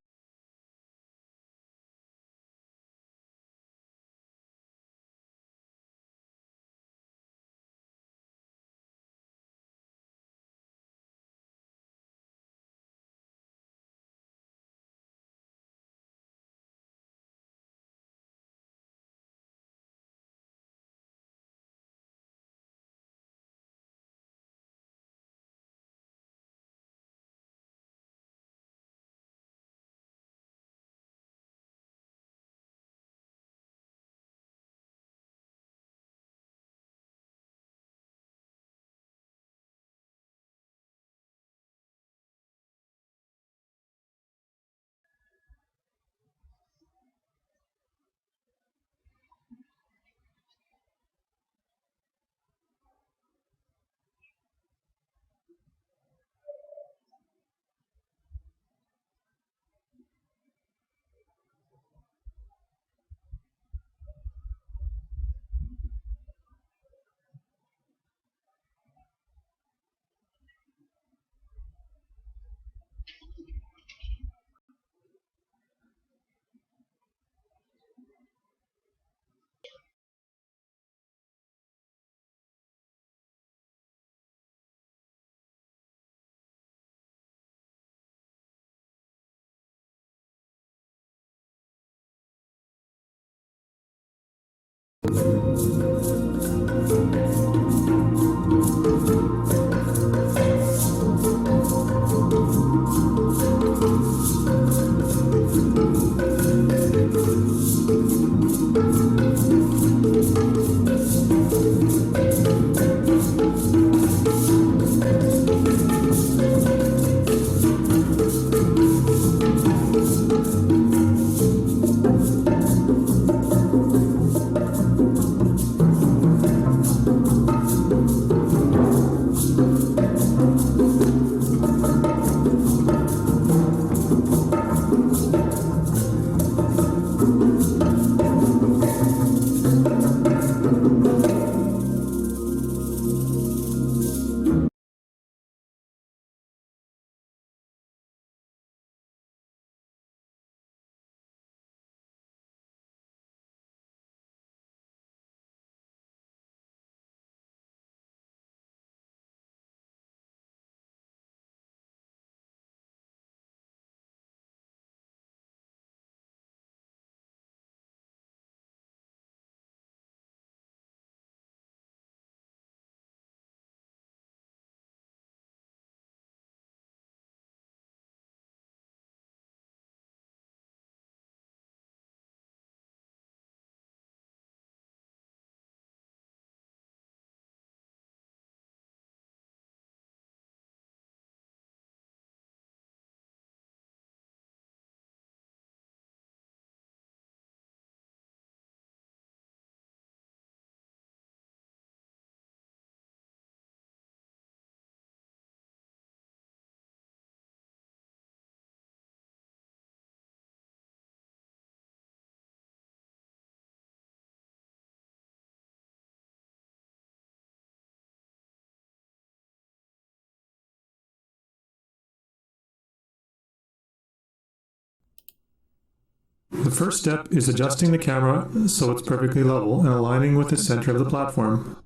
Speaker 17: The first step is adjusting the camera so it's perfectly level and aligning with the center of the platform.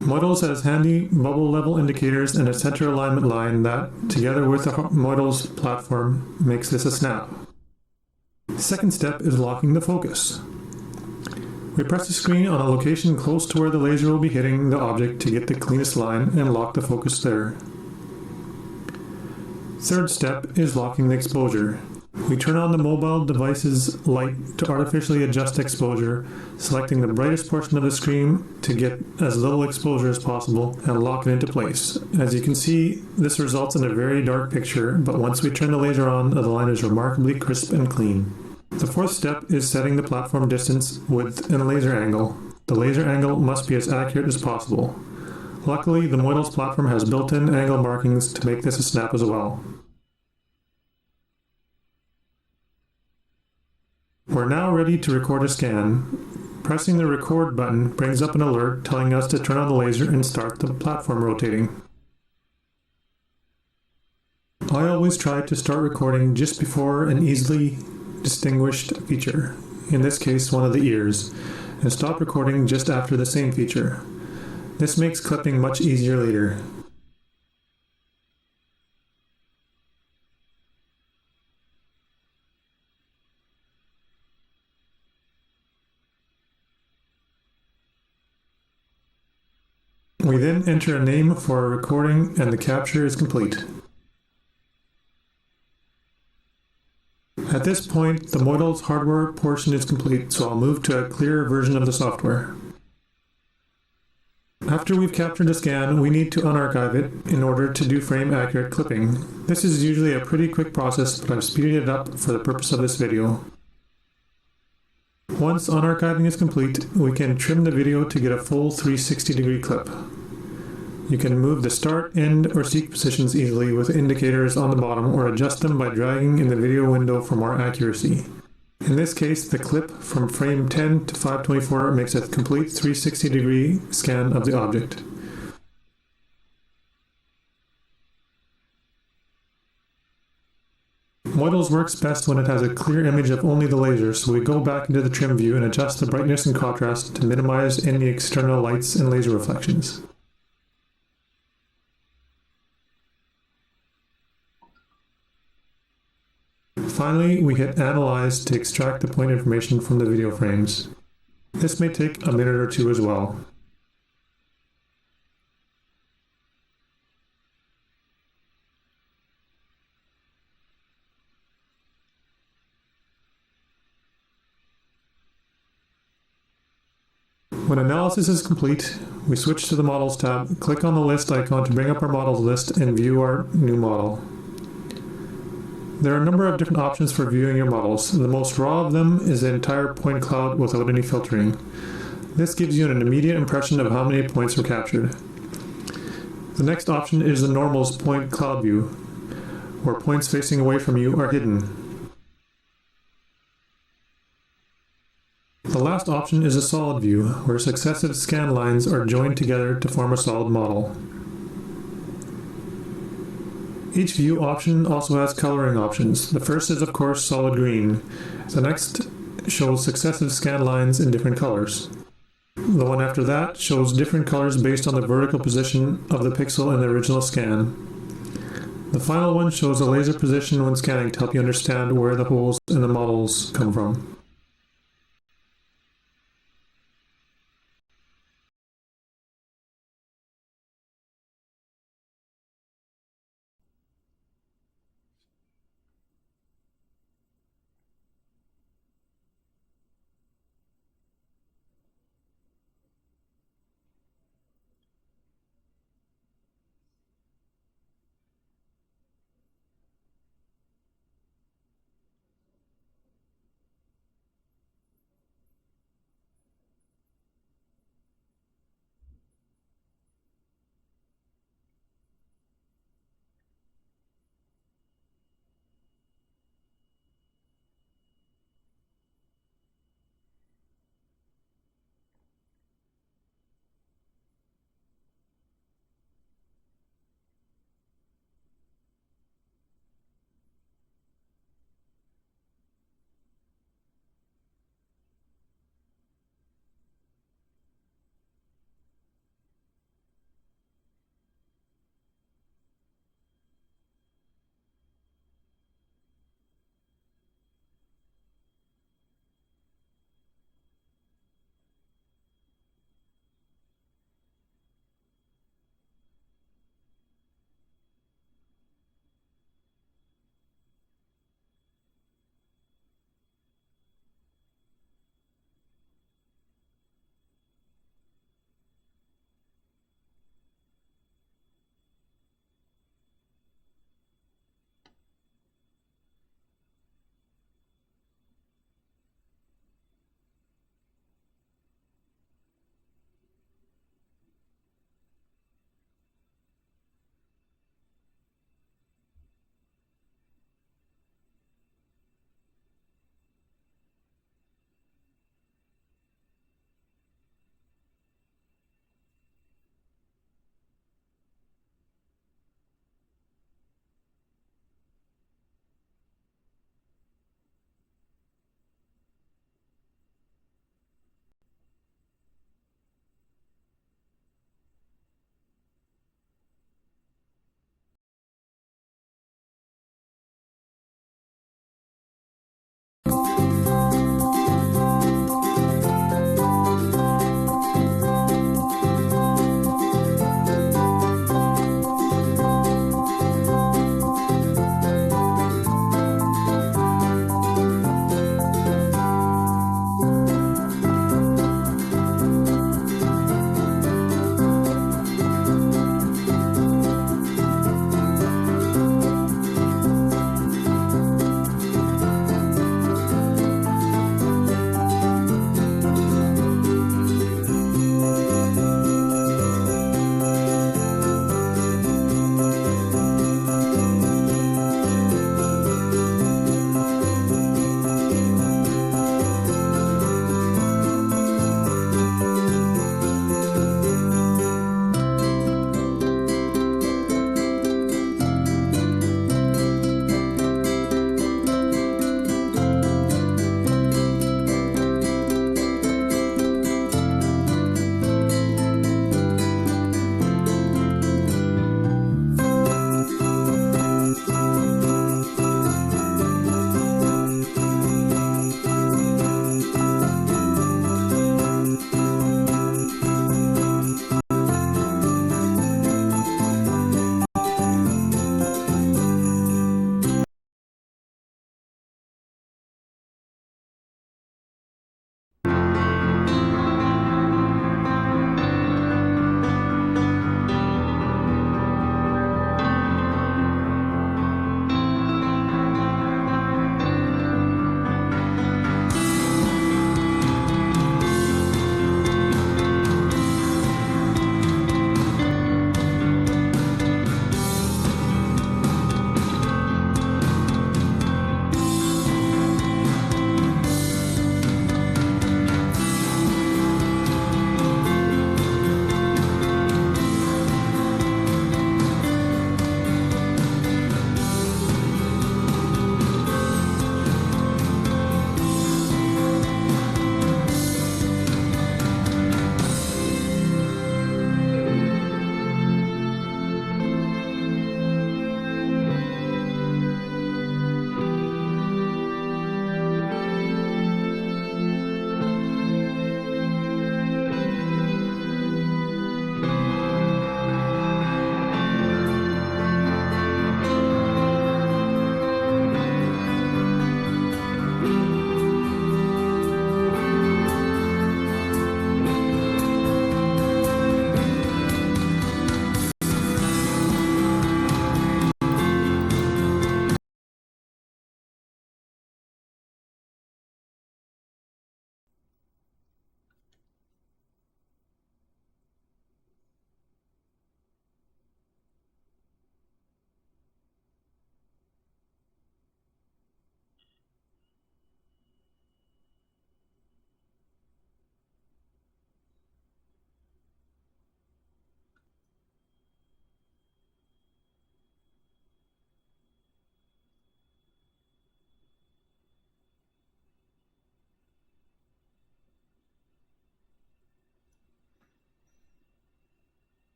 Speaker 17: Models has handy bubble level indicators and a center alignment line that, together with the Models platform, makes this a snap. The second step is locking the focus. We press the screen on a location close to where the laser will be hitting the object to get the cleanest line and lock the focus there. Third step is locking the exposure. We turn on the mobile device's light to artificially adjust exposure, selecting the brightest portion of the screen to get as little exposure as possible and lock it into place. As you can see, this results in a very dark picture, but once we turn the laser on, the line is remarkably crisp and clean. The fourth step is setting the platform distance, width, and laser angle. The laser angle must be as accurate as possible. Luckily, the Models platform has built-in angle markings to make this a snap as well. We're now ready to record a scan. Pressing the record button brings up an alert telling us to turn on the laser and start the platform rotating. I always try to start recording just before an easily distinguished feature, in this case one of the ears, and stop recording just after the same feature. This makes clipping much easier later. We then enter a name for a recording and the capture is complete. At this point, the Models hardware portion is complete, so I'll move to a clearer version of the software. After we've captured a scan, we need to unarchive it in order to do frame accurate clipping. This is usually a pretty quick process, but I've speeded it up for the purpose of this video. Once unarchiving is complete, we can trim the video to get a full 360-degree clip. You can move the start, end, or seek positions easily with indicators on the bottom or adjust them by dragging in the video window for more accuracy. In this case, the clip from frame 10 to 524 makes a complete 360-degree scan of the object. Models works best when it has a clear image of only the laser, so we go back into the trim view and adjust the brightness and contrast to minimize any external lights and laser reflections. Finally, we hit Analyze to extract the point information from the video frames. This may take a minute or two as well. When analysis is complete, we switch to the Models tab, click on the list icon to bring up our models list and view our new model. There are a number of different options for viewing your models. The most raw of them is the entire point cloud without any filtering. This gives you an immediate impression of how many points were captured. The next option is the Normals point cloud view, where points facing away from you are hidden. The last option is a solid view, where successive scan lines are joined together to form a solid model. Each view option also has coloring options. The first is of course solid green. The next shows successive scan lines in different colors. The one after that shows different colors based on the vertical position of the pixel in the original scan. The final one shows the laser position when scanning to help you understand where the holes in the models come from.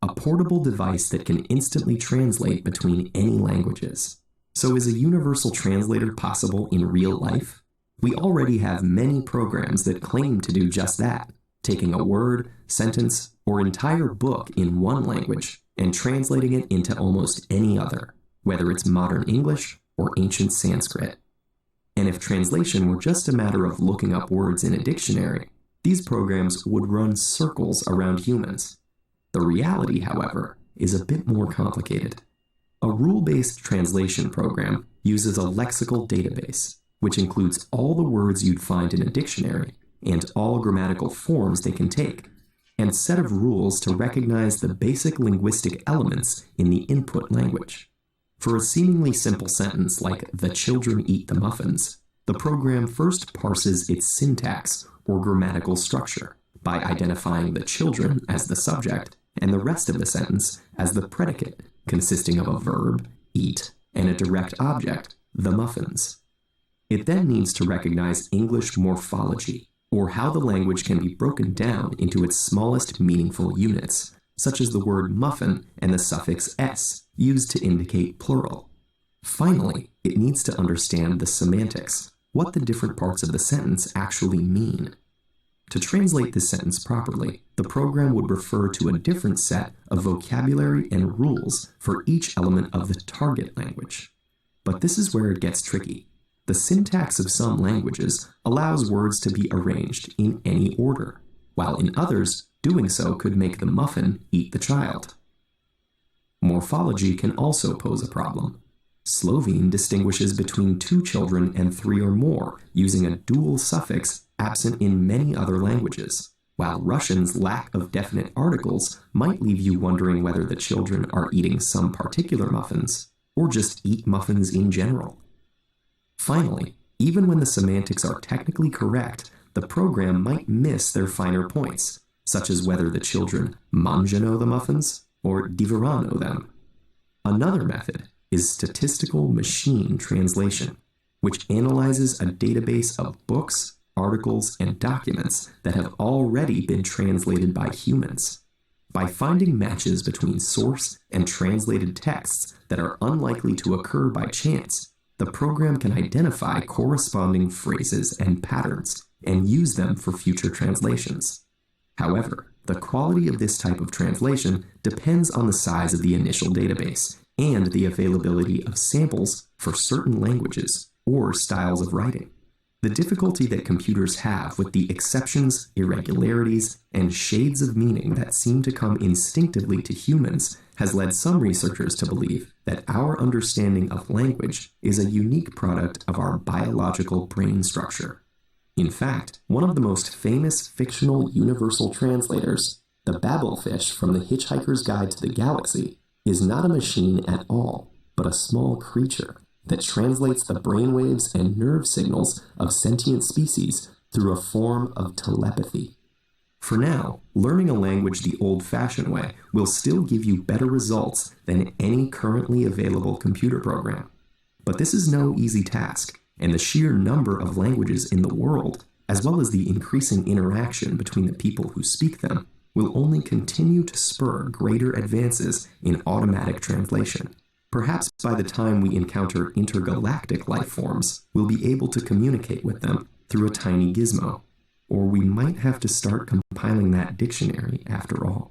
Speaker 18: a portable device that can instantly translate between any languages. So is a universal translator possible in real life? We already have many programs that claim to do just that, taking a word, sentence, or entire book in one language and translating it into almost any other, whether it's modern English or ancient Sanskrit. And if translation were just a matter of looking up words in a dictionary, these programs would run circles around humans. The reality, however, is a bit more complicated. A rule-based translation program uses a lexical database, which includes all the words you'd find in a dictionary and all grammatical forms they can take, and a set of rules to recognize the basic linguistic elements in the input language. For a seemingly simple sentence like, "The children eat the muffins," the program first parses its syntax or grammatical structure by identifying the children as the subject and the rest of the sentence as the predicate, consisting of a verb, eat, and a direct object, the muffins. It then needs to recognize English morphology, or how the language can be broken down into its smallest meaningful units, such as the word muffin and the suffix s, used to indicate plural. Finally, it needs to understand the semantics, what the different parts of the sentence actually mean. To translate this sentence properly, the program would refer to a different set of vocabulary and rules for each element of the target language. But this is where it gets tricky. The syntax of some languages allows words to be arranged in any order, while in others, doing so could make the muffin eat the child. Morphology can also pose a problem. Slovene distinguishes between 2 children and 3 or more using a dual suffix absent in many other languages, while Russian's lack of definite articles might leave you wondering whether the children are eating some particular muffins, or just eat muffins in general. Finally, even when the semantics are technically correct, the program might miss their finer points, such as whether the children mangiano the muffins or divorano them. Another method is statistical machine translation, which analyzes a database of books, articles, and documents that have already been translated by humans. By finding matches between source and translated texts that are unlikely to occur by chance, the program can identify corresponding phrases and patterns and use them for future translations. However, the quality of this type of translation depends on the size of the initial database and the availability of samples for certain languages or styles of writing. The difficulty that computers have with the exceptions, irregularities, and shades of meaning that seem to come instinctively to humans has led some researchers to believe that our understanding of language is a unique product of our biological brain structure. In fact, one of the most famous fictional universal translators, the Babelfish from The Hitchhiker's Guide to the Galaxy, is not a machine at all, but a small creature that translates the brainwaves and nerve signals of sentient species through a form of telepathy. For now, learning a language the old-fashioned way will still give you better results than any currently available computer program. But this is no easy task, and the sheer number of languages in the world, as well as the increasing interaction between the people who speak them, will only continue to spur greater advances in automatic translation. Perhaps by the time we encounter intergalactic life forms, we'll be able to communicate with them through a tiny gizmo. Or we might have to start compiling that dictionary after all.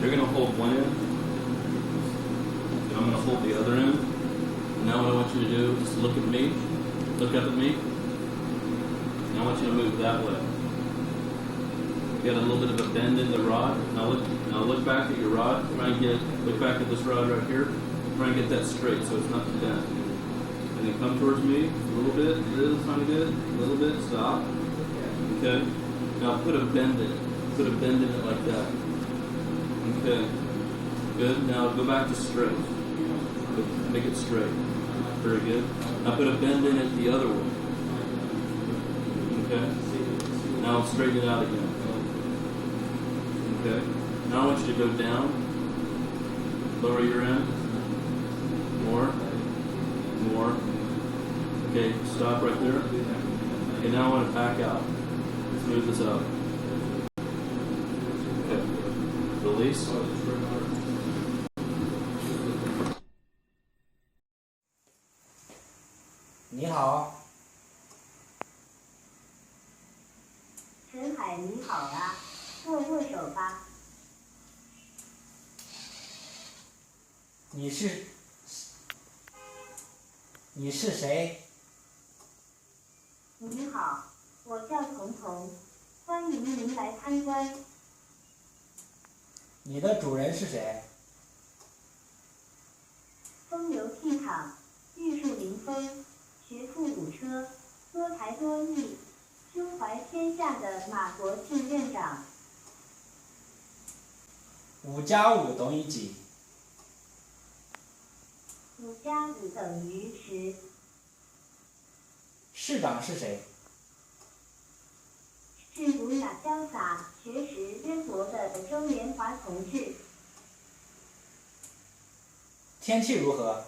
Speaker 19: You're going to hold one end, and I'm going to hold the other end. And now what I want you to do is look at me, look up at me, and I want you to move that way. You got a little bit of a bend in the rod. Now look back at your rod. Look back at this rod right here. Try and get that straight so it's not too bent. And then come towards me a little bit. This is kind of good. A little bit. Stop. Okay. Now put a bend in it. Put a bend in it like that. Okay. Good. Now go back to straight. Make it straight. Very good. Now put a bend in it the other way. Okay. Now straighten it out again. Okay. Now I want you to go down. Lower your end. More. More. Okay, stop right there. Okay, now I want to back out. Smooth this out. Okay. Release.
Speaker 20: Ni hao.
Speaker 5: 陈海，你好啊，握握手吧。
Speaker 20: 你是谁？
Speaker 5: 你好，我叫彤彤，欢迎您来参观。
Speaker 20: 你的主人是谁？
Speaker 5: 风流倜傥，玉树临风，学富五车，多才多艺，胸怀天下的马国庆院长。
Speaker 20: 5+5等于几
Speaker 5: 5+5等于10。
Speaker 20: 市长是谁？
Speaker 5: 是儒雅潇洒、学识渊博的周延华同志。
Speaker 20: 天气如何？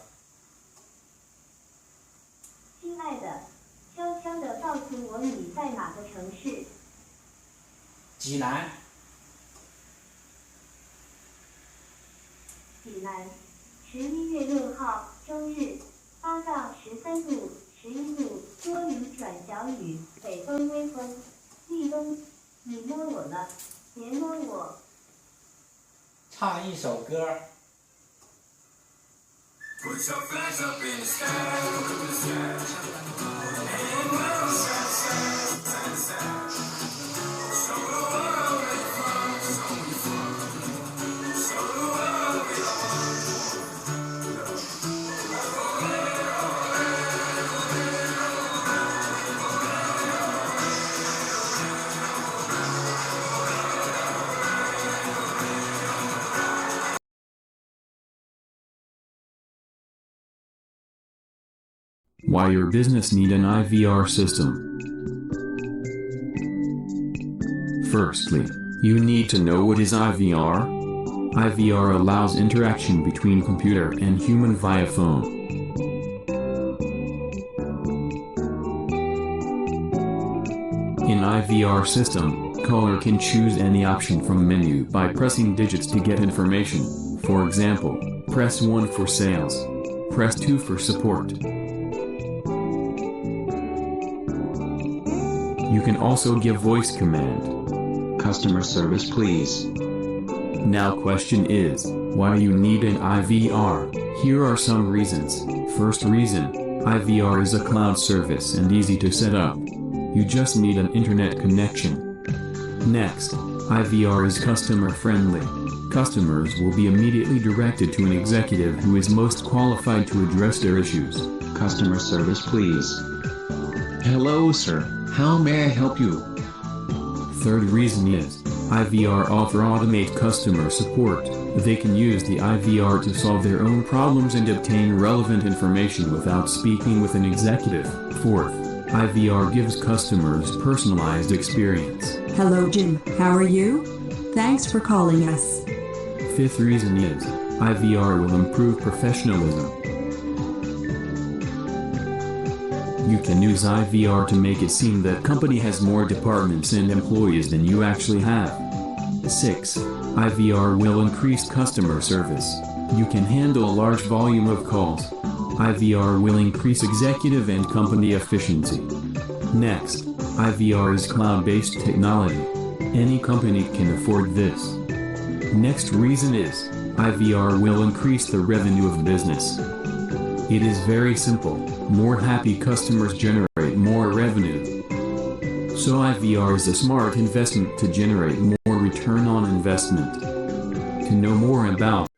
Speaker 5: 亲爱的，悄悄地告诉我你在哪个城市？
Speaker 20: 济南。
Speaker 5: 济南，11月6号，周日，8到13度，11度，多云转小雨，北风微风，立冬。你摸我了，别摸我。
Speaker 20: 唱一首歌。
Speaker 21: Put your flags up in the sky, up in the sky. And we'll shine, shine, shine. Show the world where you're from, show where you're from. Show the world where you're from.
Speaker 22: Why your business need an IVR system? Firstly, you need to know what is IVR. IVR allows interaction between computer and human via phone. In IVR system, caller can choose any option from menu by pressing digits to get information. For example, press 1 for sales. Press 2 for support. You can also give voice command. Customer service please. Now question is, why you need an IVR? Here are some reasons. First reason, IVR is a cloud service and easy to set up. You just need an internet connection. Next, IVR is customer friendly. Customers will be immediately directed to an executive who is most qualified to address their issues. Customer service please.
Speaker 23: Hello sir. How may I help you?
Speaker 22: Third reason is, IVR offer automate customer support. They can use the IVR to solve their own problems and obtain relevant information without speaking with an executive. Fourth, IVR gives customers personalized experience.
Speaker 24: Hello Jim, how are you? Thanks for calling us.
Speaker 22: Fifth reason is, IVR will improve professionalism. You can use IVR to make it seem that company has more departments and employees than you actually have. 6. IVR will increase customer service. You can handle a large volume of calls. IVR will increase executive and company efficiency. Next, IVR is cloud-based technology. Any company can afford this. Next reason is, IVR will increase the revenue of business. It is very simple. More happy customers generate more revenue. So IVR is a smart investment to generate more return on investment. To know more about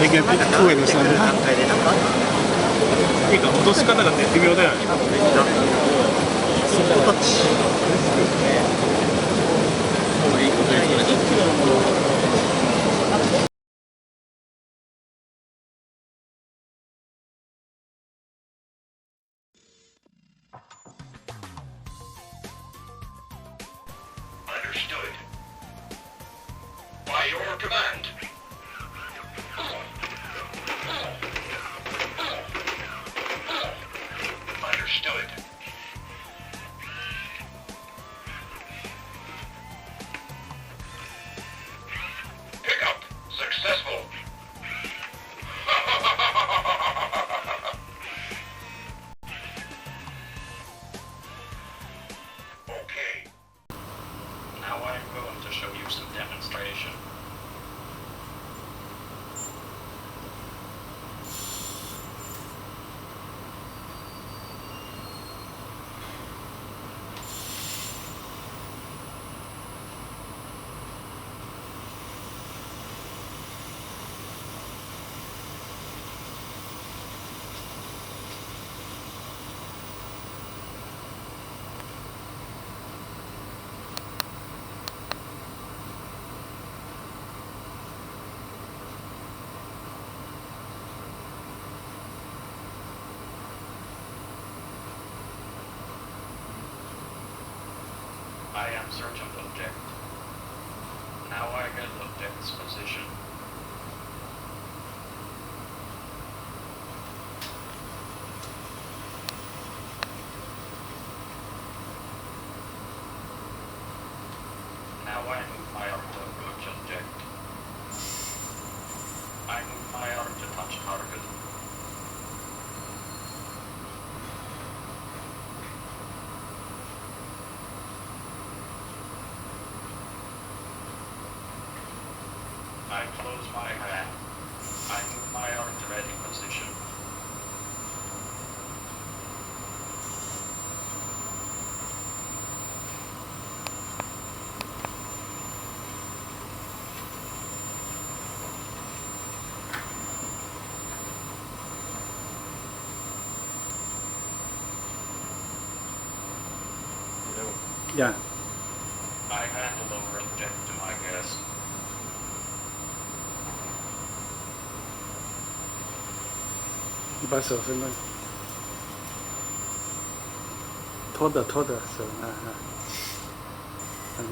Speaker 1: 你嘅都係個身。いいか、落とし方が絶妙だよね。そこタッチ。もういいこと言うから。
Speaker 2: Understood. By your command. Understood. Pickup successful. Okay. Now I'm going to show you some demonstration. I am search of object. Now I get object's position. Now I move my arm to approach object. I move my arm to touch target. I close my hand. I move my arm to ready position.
Speaker 1: Yeah.
Speaker 2: I hand the lower object to my guest.
Speaker 1: 你把手伸过来，拖着手，OK。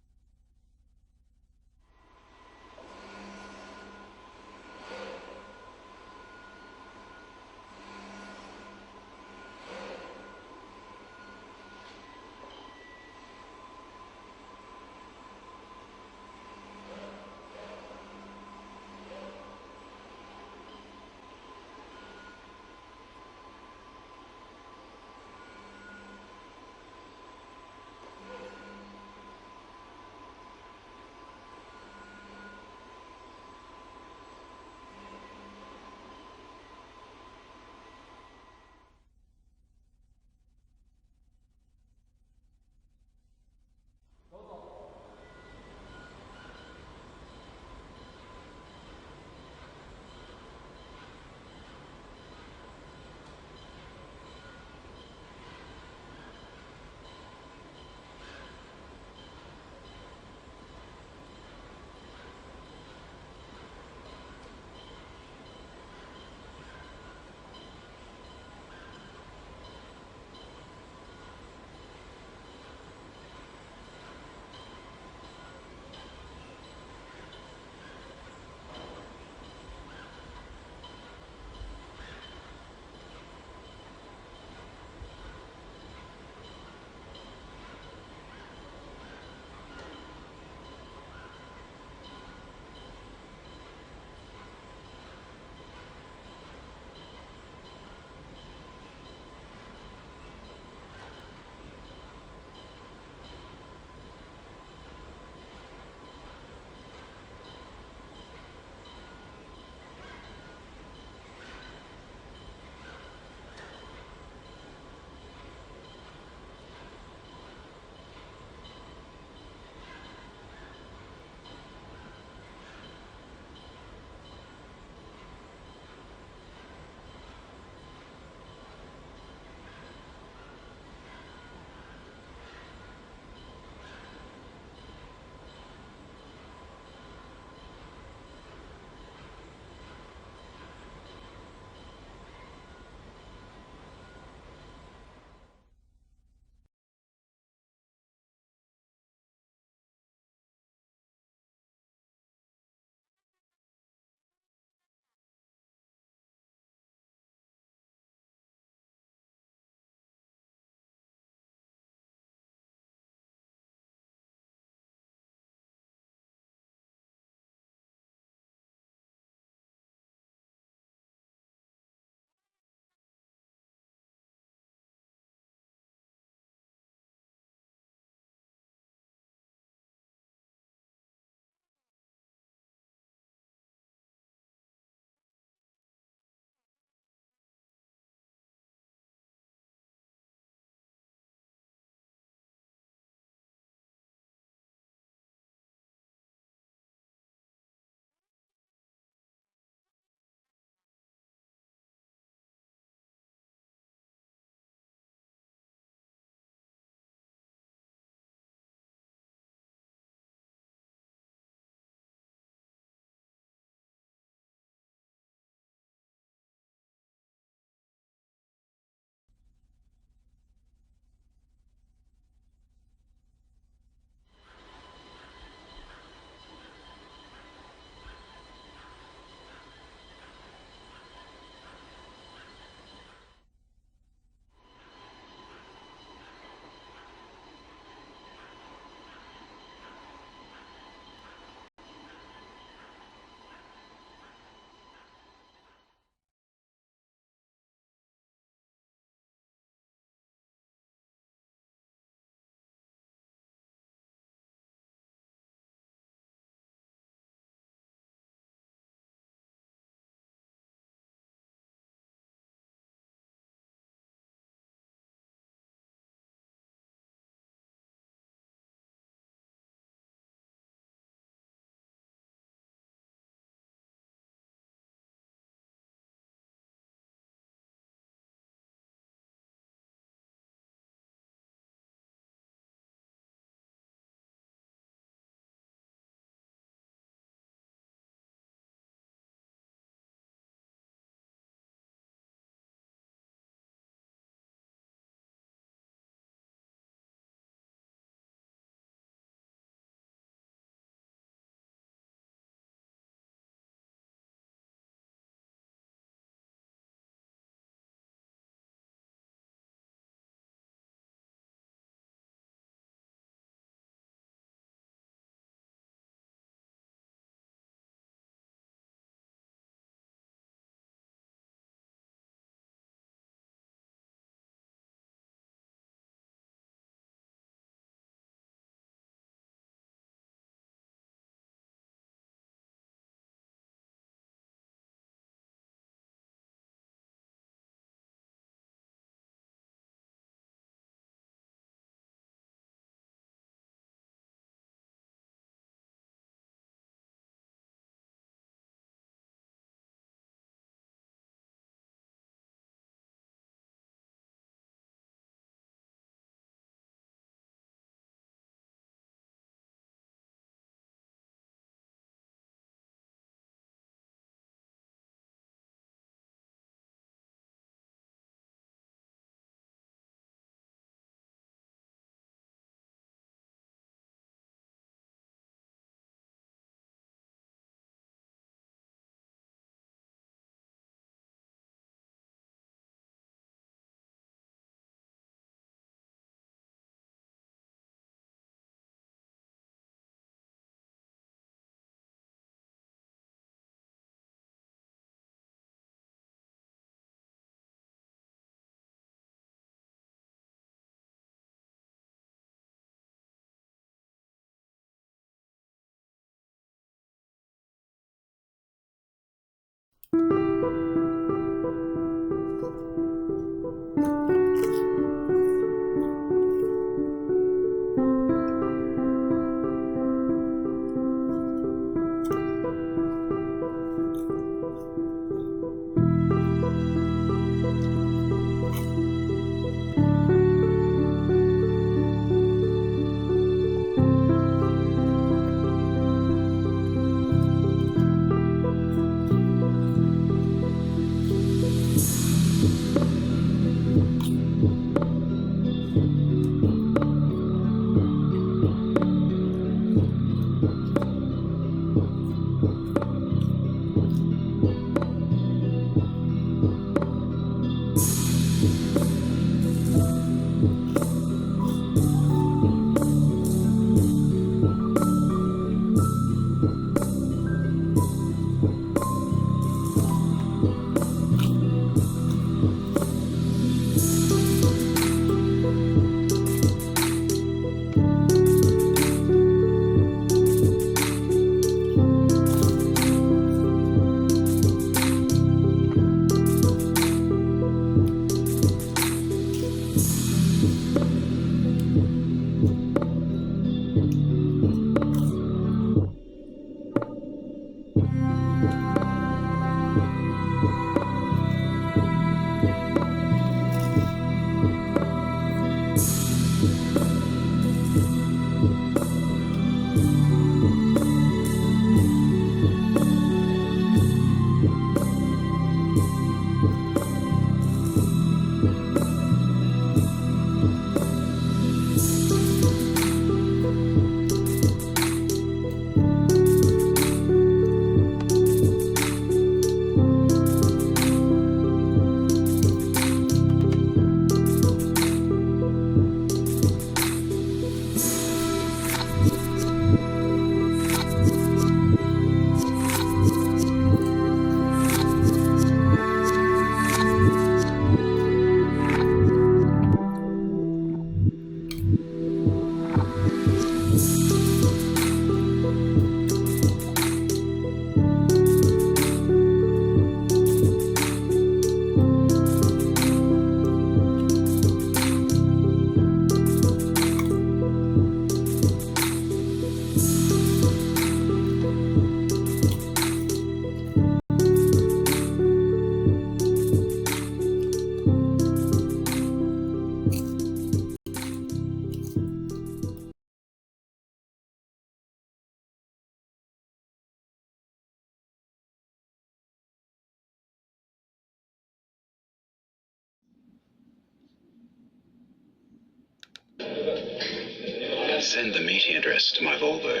Speaker 3: Send the meeting address to my Volvo.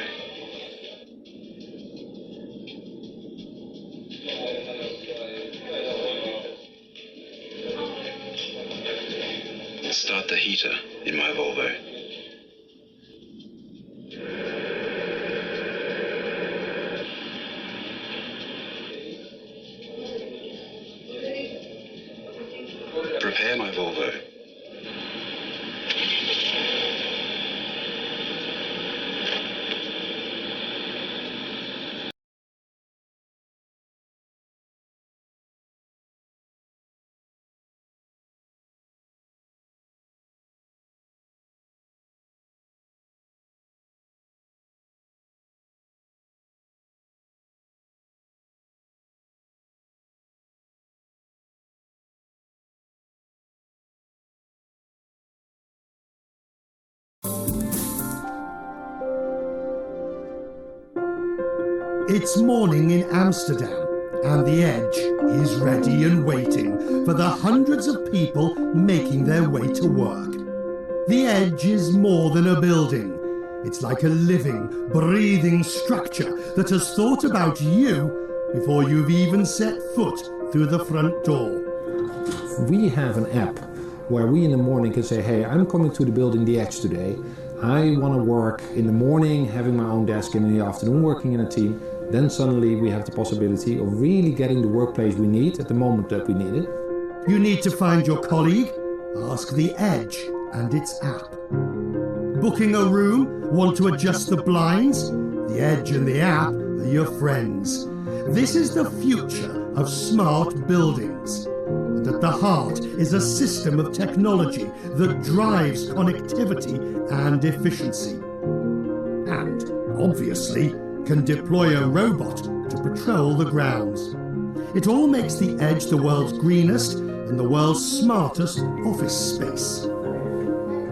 Speaker 3: Start the heater in my Volvo. Prepare my Volvo.
Speaker 4: It's morning in Amsterdam, and the Edge is ready and waiting for the hundreds of people making their way to work. The Edge is more than a building. It's like a living, breathing structure that has thought about you before you've even set foot through the front door.
Speaker 6: We have an app where we in the morning can say, hey, I'm coming to the building The Edge today. I want to work in the morning, having my own desk, and in the afternoon working in a team. Then suddenly we have the possibility of really getting the workplace we need at the moment that we need it.
Speaker 4: You need to find your colleague? Ask The Edge and its app. Booking a room? Want to adjust the blinds? The Edge and the app are your friends. This is the future of smart buildings. And at the heart is a system of technology that drives connectivity and efficiency. And, obviously, can deploy a robot to patrol the grounds. It all makes the Edge the world's greenest and the world's smartest office space.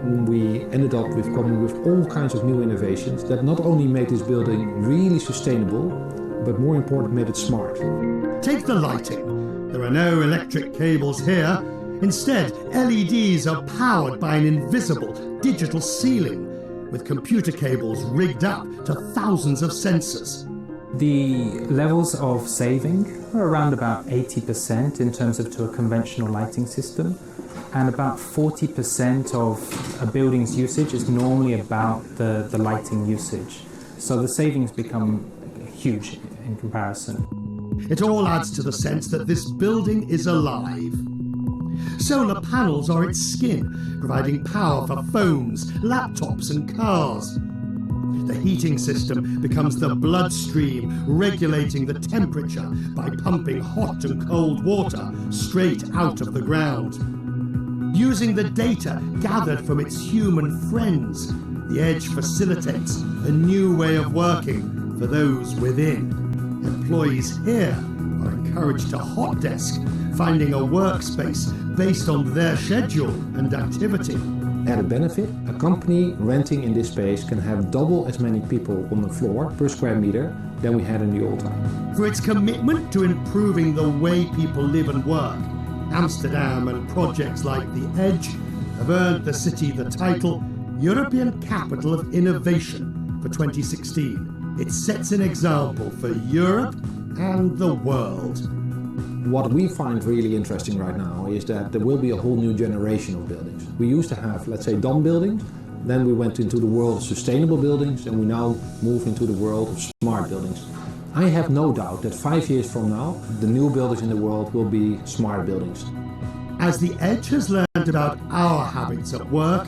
Speaker 6: We ended up with coming with all kinds of new innovations that not only made this building really sustainable, but more important, made it smart.
Speaker 4: Take the lighting. There are no electric cables here. Instead, LEDs are powered by an invisible digital ceiling with computer cables rigged up to thousands of sensors.
Speaker 7: The levels of saving are around about 80% in terms of to a conventional lighting system, and about 40% of a building's usage is normally about the lighting usage. So the savings become huge in comparison.
Speaker 4: It all adds to the sense that this building is alive. Solar panels are its skin, providing power for phones, laptops and cars. The heating system becomes the bloodstream, regulating the temperature by pumping hot and cold water straight out of the ground. Using the data gathered from its human friends, the Edge facilitates a new way of working for those within. Employees here are encouraged to hot desk, finding a workspace based on their schedule and activity.
Speaker 6: Added benefit, a company renting in this space can have double as many people on the floor per square meter than we had in the old time.
Speaker 4: For its commitment to improving the way people live and work, Amsterdam and projects like the Edge have earned the city the title European Capital of Innovation for 2016. It sets an example for Europe and the world.
Speaker 6: What we find really interesting right now is that there will be a whole new generation of buildings. We used to have, let's say, dumb buildings, then we went into the world of sustainable buildings, and we now move into the world of smart buildings. I have no doubt that 5 years from now, the new buildings in the world will be smart buildings.
Speaker 4: As the Edge has learned about our habits at work,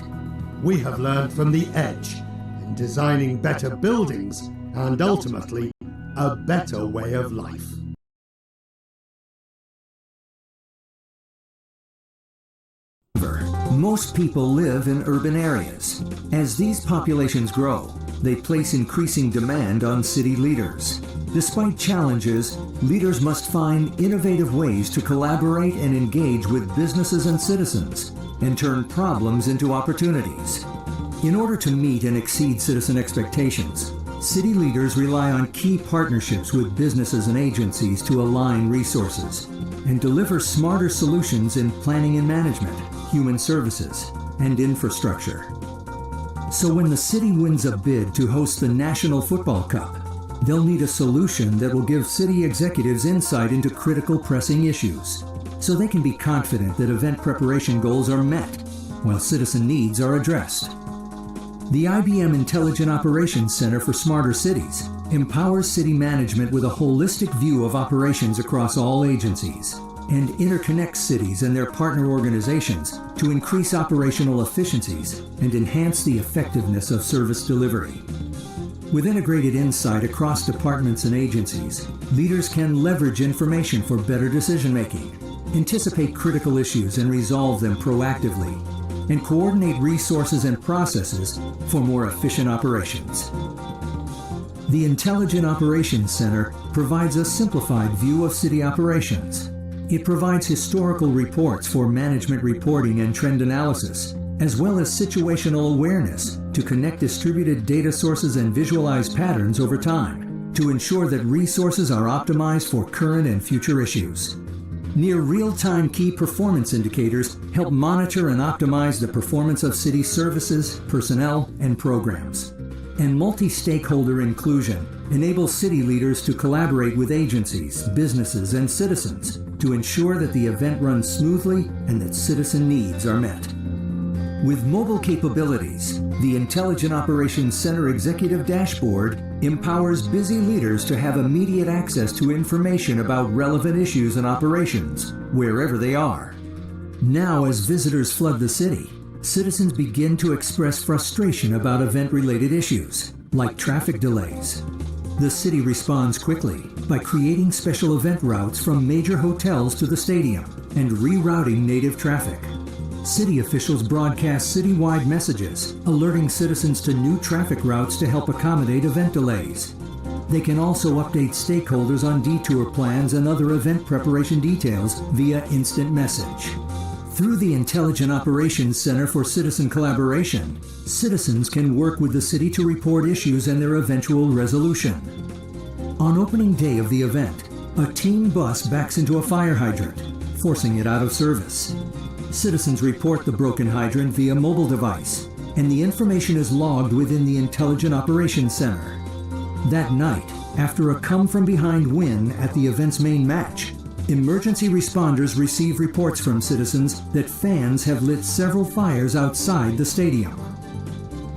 Speaker 4: we have learned from the Edge in designing better buildings and ultimately a better way of life.
Speaker 8: Most people live in urban areas. As these populations grow, they place increasing demand on city leaders. Despite challenges, leaders must find innovative ways to collaborate and engage with businesses and citizens, and turn problems into opportunities. In order to meet and exceed citizen expectations, city leaders rely on key partnerships with businesses and agencies to align resources and deliver smarter solutions in planning and management, human services, and infrastructure. So when the city wins a bid to host the National Football Cup, they'll need a solution that will give city executives insight into critical pressing issues, so they can be confident that event preparation goals are met while citizen needs are addressed. The IBM Intelligent Operations Center for Smarter Cities empowers city management with a holistic view of operations across all agencies and interconnects cities and their partner organizations to increase operational efficiencies and enhance the effectiveness of service delivery. With integrated insight across departments and agencies, leaders can leverage information for better decision-making, anticipate critical issues and resolve them proactively, and coordinate resources and processes for more efficient operations. The Intelligent Operations Center provides a simplified view of city operations. It provides historical reports for management reporting and trend analysis, as well as situational awareness to connect distributed data sources and visualize patterns over time to ensure that resources are optimized for current and future issues. Near real-time key performance indicators help monitor and optimize the performance of city services, personnel, and programs. And multi-stakeholder inclusion enables city leaders to collaborate with agencies, businesses, and citizens to ensure that the event runs smoothly and that citizen needs are met. With mobile capabilities, the Intelligent Operations Center Executive Dashboard empowers busy leaders to have immediate access to information about relevant issues and operations, wherever they are. Now, as visitors flood the city, citizens begin to express frustration about event-related issues, like traffic delays. The city responds quickly by creating special event routes from major hotels to the stadium and rerouting native traffic. City officials broadcast citywide messages, alerting citizens to new traffic routes to help accommodate event delays. They can also update stakeholders on detour plans and other event preparation details via instant message. Through the Intelligent Operations Center for Citizen Collaboration, citizens can work with the city to report issues and their eventual resolution. On opening day of the event, a team bus backs into a fire hydrant, forcing it out of service. Citizens report the broken hydrant via mobile device, and the information is logged within the Intelligent Operations Center. That night, after a come-from-behind win at the event's main match, emergency responders receive reports from citizens that fans have lit several fires outside the stadium.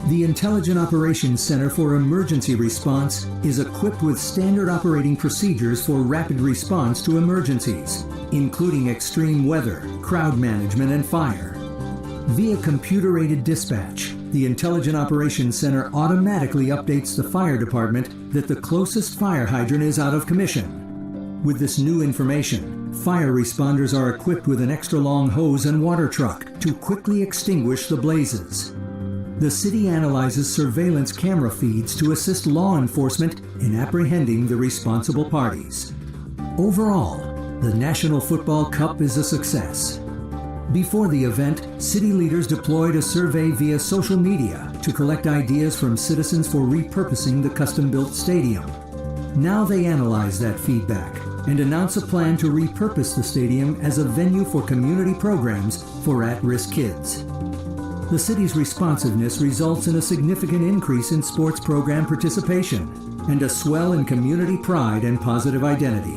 Speaker 8: The Intelligent Operations Center for Emergency Response is equipped with standard operating procedures for rapid response to emergencies, including extreme weather, crowd management, and fire. Via computer-aided dispatch, the Intelligent Operations Center automatically updates the fire department that the closest fire hydrant is out of commission. With this new information, fire responders are equipped with an extra-long hose and water truck to quickly extinguish the blazes. The city analyzes surveillance camera feeds to assist law enforcement in apprehending the responsible parties. Overall, the National Football Cup is a success. Before the event, city leaders deployed a survey via social media to collect ideas from citizens for repurposing the custom-built stadium. Now they analyze that feedback and announce a plan to repurpose the stadium as a venue for community programs for at-risk kids. The city's responsiveness results in a significant increase in sports program participation and a swell in community pride and positive identity.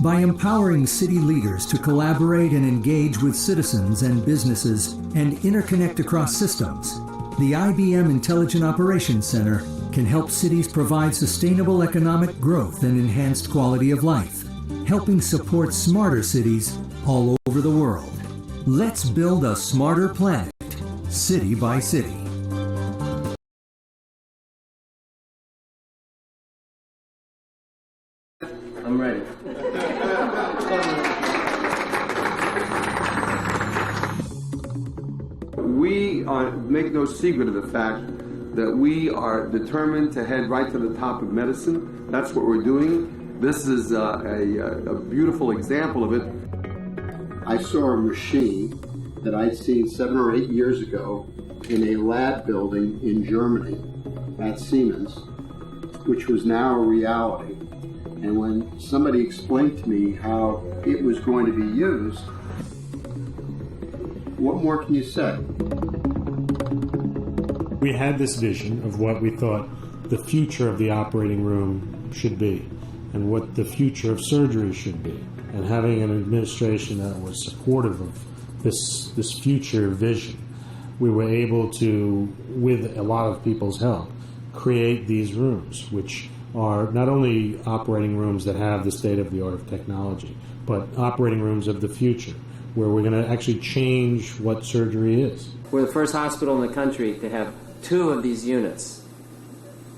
Speaker 8: By empowering city leaders to collaborate and engage with citizens and businesses and interconnect across systems, the IBM Intelligent Operations Center can help cities provide sustainable economic growth and enhanced quality of life, helping support smarter cities all over the world. Let's build a smarter planet, city by city.
Speaker 9: I'm ready. We make no secret of the fact that we are determined to head right to the top of medicine. That's what we're doing. This is a beautiful example of it.
Speaker 10: I saw a machine that I'd seen 7 or 8 years ago in a lab building in Germany at Siemens, which was now a reality. And when somebody explained to me how it was going to be used, what more can you say?
Speaker 17: We had this vision of what we thought the future of the operating room should be and what the future of surgery should be. And having an administration that was supportive of this future vision, we were able to, with a lot of people's help, create these rooms, which are not only operating rooms that have the state-of-the-art of technology, but operating rooms of the future, where we're going to actually change what surgery is.
Speaker 11: We're the first hospital in the country to have 2 of these units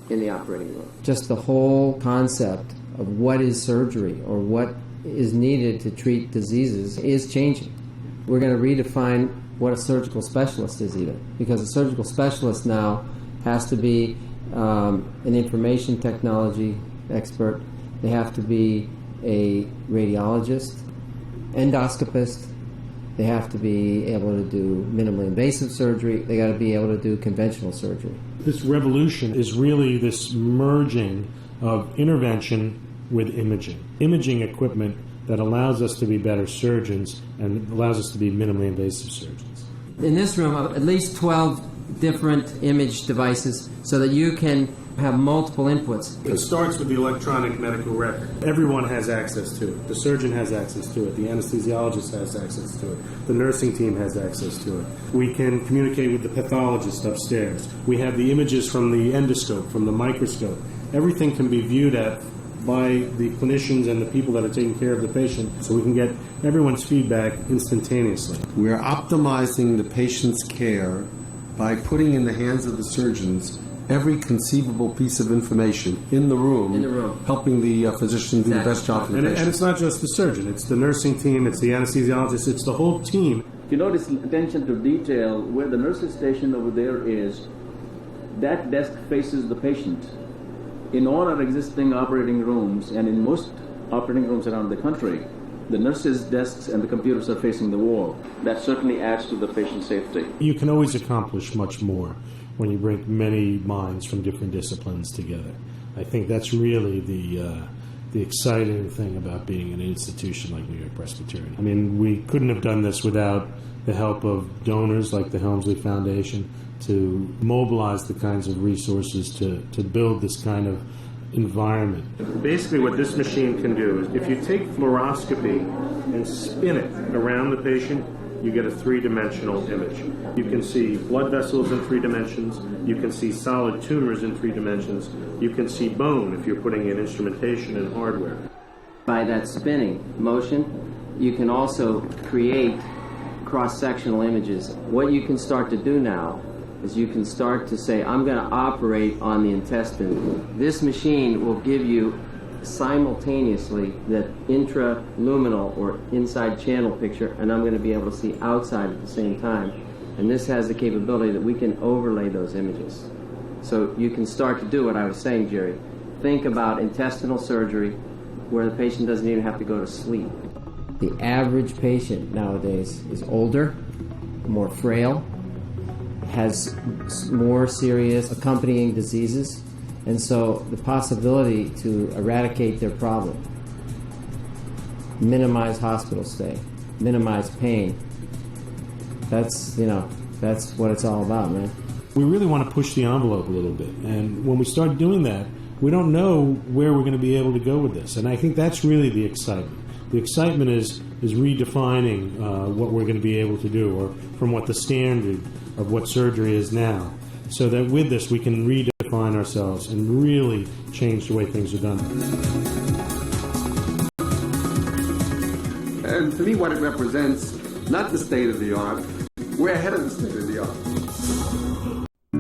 Speaker 11: in the operating room. Just the whole concept of what is surgery or what is needed to treat diseases is changing. We're going to redefine what a surgical specialist is even, because a surgical specialist now has to be an information technology expert. They have to be a radiologist, endoscopist. They have to be able to do minimally invasive surgery. They got to be able to do conventional surgery.
Speaker 17: This revolution is really this merging of intervention with imaging. Imaging equipment that allows us to be better surgeons and allows us to be minimally invasive surgeons.
Speaker 11: In this room, at least 12 different image devices so that you can have multiple inputs.
Speaker 17: It starts with the electronic medical record. Everyone has access to it. The surgeon has access to it. The anesthesiologist has access to it. The nursing team has access to it. We can communicate with the pathologist upstairs. We have the images from the endoscope, from the microscope. Everything can be viewed at by the clinicians and the people that are taking care of the patient, so we can get everyone's feedback instantaneously.
Speaker 9: We're optimizing the patient's care by putting in the hands of the surgeons
Speaker 12: every conceivable piece of information in the room, helping the physician do the best job for the patient.
Speaker 17: And it's not just the surgeon, it's the nursing team, it's the anesthesiologist, it's the whole team.
Speaker 13: If you notice attention to detail, where the nurse's station over there is, that desk faces the patient. In all our existing operating rooms, and in most operating rooms around the country, the nurses' desks and the computers are facing the wall. That certainly adds to the patient safety.
Speaker 17: You can always accomplish much more when you bring many minds from different disciplines together. I think that's really the exciting thing about being an institution like New York Presbyterian. I mean, we couldn't have done this without the help of donors like the Helmsley Foundation to mobilize the kinds of resources to build this kind of environment. Basically what this machine can do is if you take fluoroscopy and spin it around the patient, you get a three-dimensional image. You can see blood vessels in 3 dimensions, you can see solid tumors in 3 dimensions, you can see bone if you're putting in instrumentation and hardware.
Speaker 11: By that spinning motion, you can also create cross-sectional images. What you can start to do now is you can start to say, I'm going to operate on the intestine. This machine will give you simultaneously the intraluminal or inside channel picture, and I'm going to be able to see outside at the same time. And this has the capability that we can overlay those images. So you can start to do what I was saying, Jerry. Think about intestinal surgery where the patient doesn't even have to go to sleep. The average patient nowadays is older, more frail, has more serious accompanying diseases, and so the possibility to eradicate their problem, minimize hospital stay, minimize pain, that's what it's all about, man.
Speaker 17: We really want to push the envelope a little bit, and when we start doing that, we don't know where we're going to be able to go with this, and I think that's really the excitement. The excitement is redefining what we're going to be able to do, or from what the standard of what surgery is now, so that with this we can redefine ourselves and really change the way things are done.
Speaker 9: And to me what it represents, not the state of the art, we're ahead of the state of the art.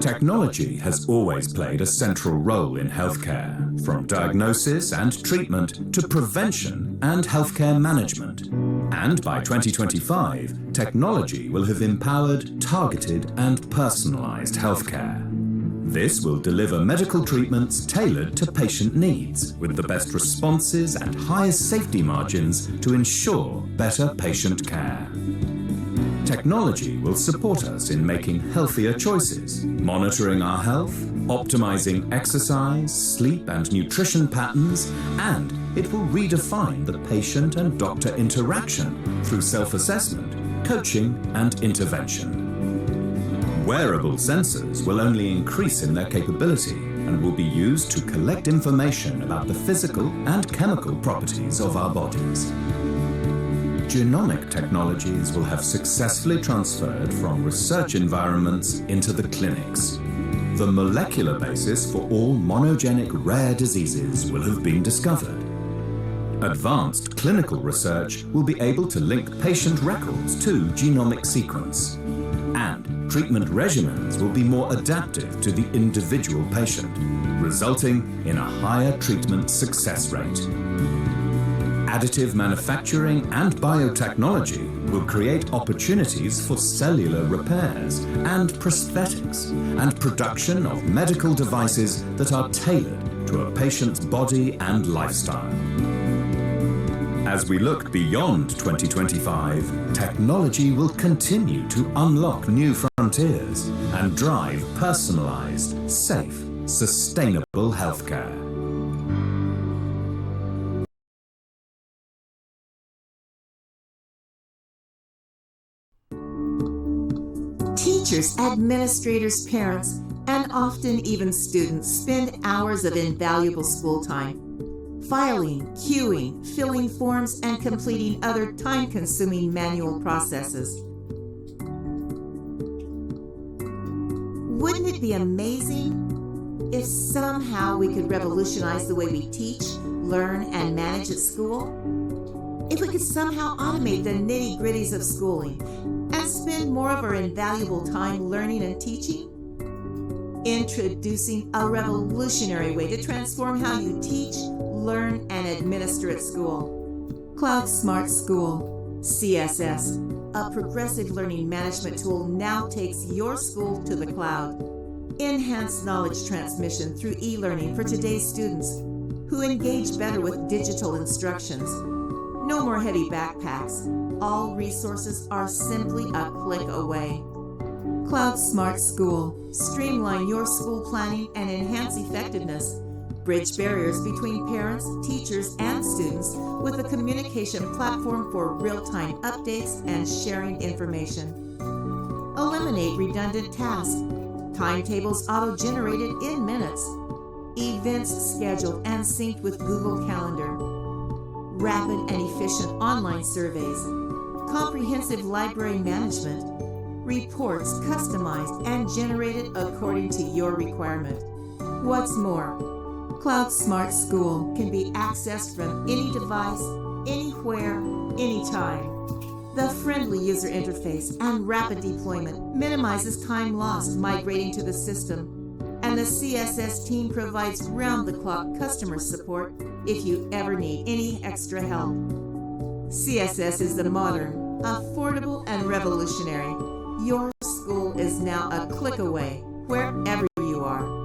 Speaker 14: Technology has always played a central role in healthcare, from diagnosis and treatment to prevention and healthcare management. And by 2025, technology will have empowered, targeted, and personalized healthcare. This will deliver medical treatments tailored to patient needs, with the best responses and highest safety margins to ensure better patient care. Technology will support us in making healthier choices, monitoring our health, optimizing exercise, sleep and nutrition patterns, and it will redefine the patient and doctor interaction through self-assessment, coaching and intervention. Wearable sensors will only increase in their capability and will be used to collect information about the physical and chemical properties of our bodies. Genomic technologies will have successfully transferred from research environments into the clinics. The molecular basis for all monogenic rare diseases will have been discovered. Advanced clinical research will be able to link patient records to genomic sequence. And treatment regimens will be more adaptive to the individual patient, resulting in a higher treatment success rate. Additive manufacturing and biotechnology will create opportunities for cellular repairs and prosthetics and production of medical devices that are tailored to a patient's body and lifestyle. As we look beyond 2025, technology will continue to unlock new frontiers and drive personalized, safe, sustainable healthcare.
Speaker 15: Teachers, administrators, parents, and often even students spend hours of invaluable school time filing, queuing, filling forms, and completing other time-consuming manual processes. Wouldn't it be amazing if somehow we could revolutionize the way we teach, learn, and manage at school? If we could somehow automate the nitty-gritties of schooling and spend more of our invaluable time learning and teaching? Introducing a revolutionary way to transform how you teach, learn, and administer at school. Cloud Smart School, CSS, a progressive learning management tool, now takes your school to the cloud. Enhanced knowledge transmission through e-learning for today's students who engage better with digital instructions. No more heavy backpacks. All resources are simply a click away. Cloud Smart School. Streamline your school planning and enhance effectiveness. Bridge barriers between parents, teachers, and students with a communication platform for real-time updates and sharing information. Eliminate redundant tasks. Timetables auto-generated in minutes. Events scheduled and synced with Google Calendar. Rapid and efficient online surveys. Comprehensive library management. Reports customized and generated according to your requirement. What's more, Cloud Smart School can be accessed from any device, anywhere, anytime. The friendly user interface and rapid deployment minimizes time lost migrating to the system, and the CSS team provides round-the-clock customer support if you ever need any extra help. CSS is the modern, affordable, and revolutionary. Your school is now a click away, wherever you are.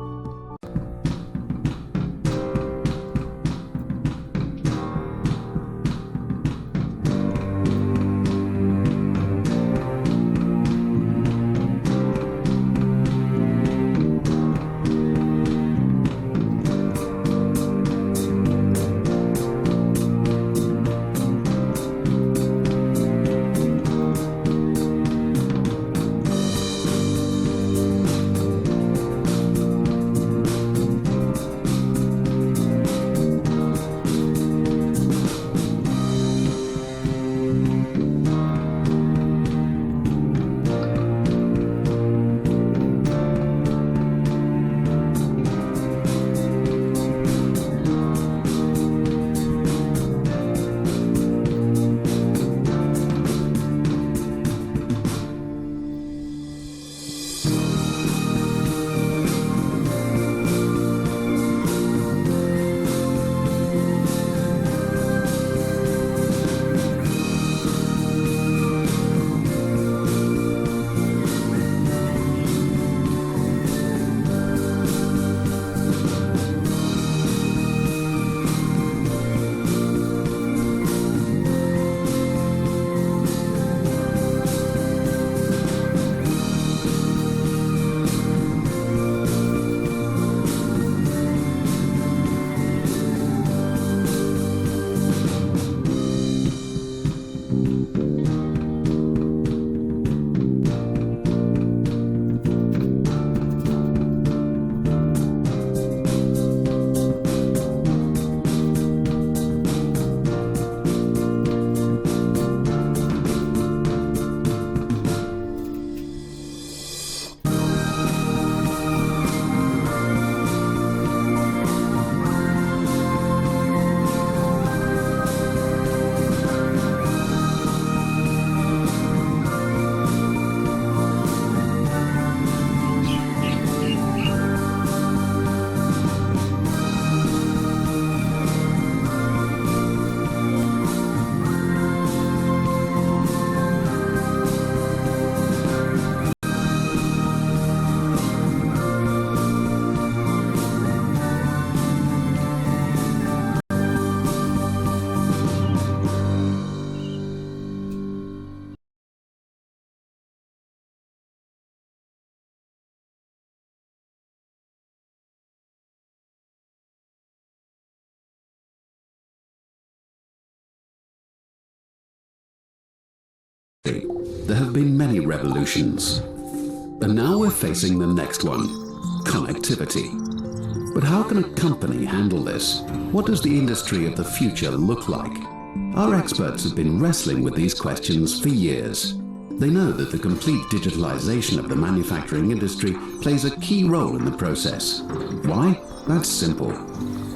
Speaker 5: There have been many revolutions, and now we're facing the next one, connectivity. But how can a company handle this? What does the industry of the future look like? Our experts have been wrestling with these questions for years. They know that the complete digitalization of the manufacturing industry plays a key role in the process. Why? That's simple.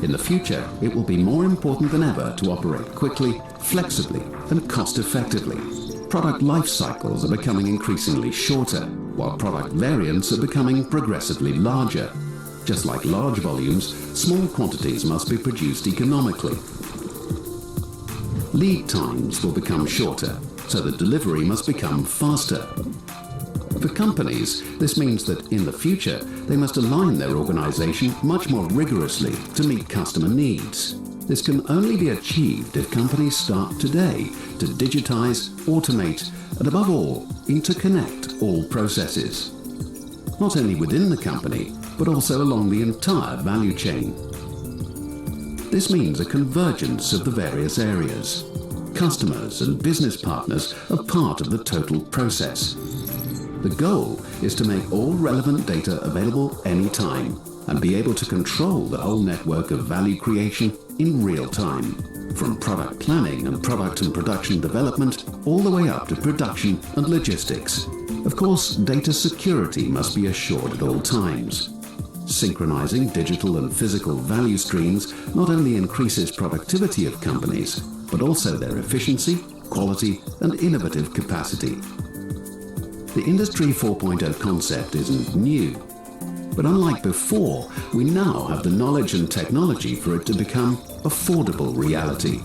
Speaker 5: In the future, it will be more important than ever to operate quickly, flexibly, and cost-effectively. Product life cycles are becoming increasingly shorter, while product variants are becoming progressively larger. Just like large volumes, small quantities must be produced economically. Lead times will become shorter, so the delivery must become faster. For companies, this means that in the future, they must align their organization much more rigorously to meet customer needs. This can only be achieved if companies start today to digitize, automate, and above all, interconnect all processes. Not only within the company, but also along the entire value chain. This means a convergence of the various areas. Customers and business partners are part of the total process. The goal is to make all relevant data available anytime and be able to control the whole network of value creation in real time, from product planning and product and production development all the way up to production and logistics. Of course, data security must be assured at all times. Synchronizing digital and physical value streams not only increases productivity of companies, but also their efficiency, quality, and innovative capacity. The Industry 4.0 concept isn't new, but unlike before, we now have the knowledge and technology for it to become affordable reality.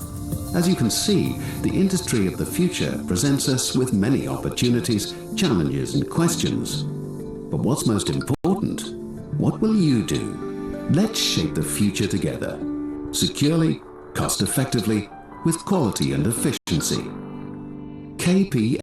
Speaker 5: As you can see, the industry of the future presents us with many opportunities, challenges, and questions. But what's most important? What will you do? Let's shape the future together, securely, cost-effectively, with quality and efficiency. KP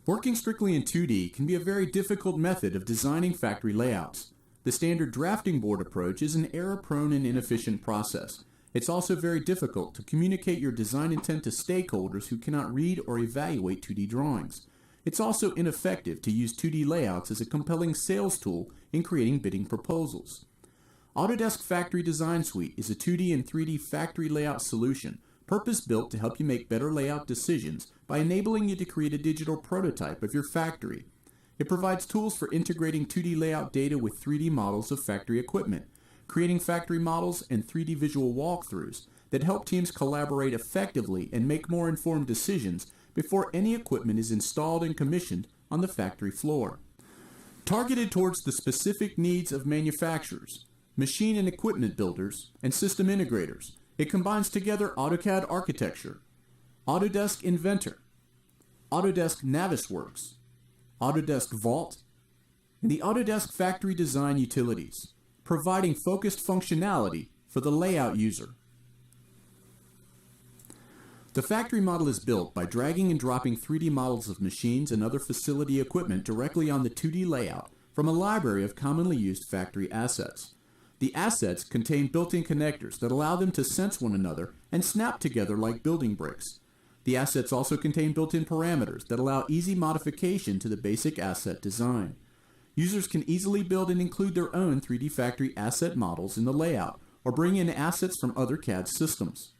Speaker 16: Working strictly in 2D can be a very difficult method of designing factory layouts. The standard drafting board approach is an error-prone and inefficient process. It's also very difficult to communicate your design intent to stakeholders who cannot read or evaluate 2D drawings. It's also ineffective to use 2D layouts as a compelling sales tool in creating bidding proposals. Autodesk Factory Design Suite is a 2D and 3D factory layout solution purpose-built to help you make better layout decisions by enabling you to create a digital prototype of your factory. It provides tools for integrating 2D layout data with 3D models of factory equipment, creating factory models and 3D visual walkthroughs that help teams collaborate effectively and make more informed decisions before any equipment is installed and commissioned on the factory floor. Targeted towards the specific needs of manufacturers, machine and equipment builders, and system integrators, it combines together AutoCAD Architecture, Autodesk Inventor, Autodesk Navisworks, Autodesk Vault, and the Autodesk Factory Design Utilities, providing focused functionality for the layout user. The factory model is built by dragging and dropping 3D models of machines and other facility equipment directly on the 2D layout from a library of commonly used factory assets. The assets contain built-in connectors that allow them to sense one another and snap together like building bricks. The assets also contain built-in parameters that allow easy modification to the basic asset design. Users can easily build and include their own 3D factory asset models in the layout or bring in assets from other CAD systems.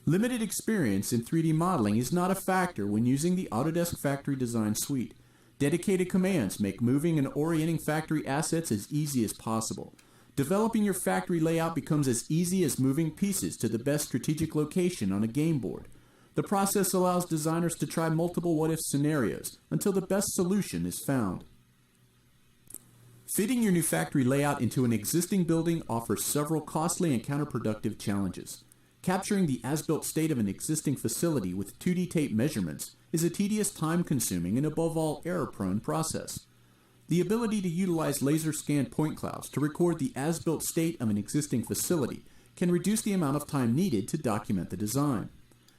Speaker 16: Limited experience in 3D modeling is not a factor when using the Autodesk Factory Design Suite. Dedicated commands make moving and orienting factory assets as easy as possible. Developing your factory layout becomes as easy as moving pieces to the best strategic location on a game board. The process allows designers to try multiple what-if scenarios until the best solution is found. Fitting your new factory layout into an existing building offers several costly and counterproductive challenges. Capturing the as-built state of an existing facility with 2D tape measurements is a tedious, time-consuming, and above all, error-prone process. The ability to utilize laser-scanned point clouds to record the as-built state of an existing facility can reduce the amount of time needed to document the design.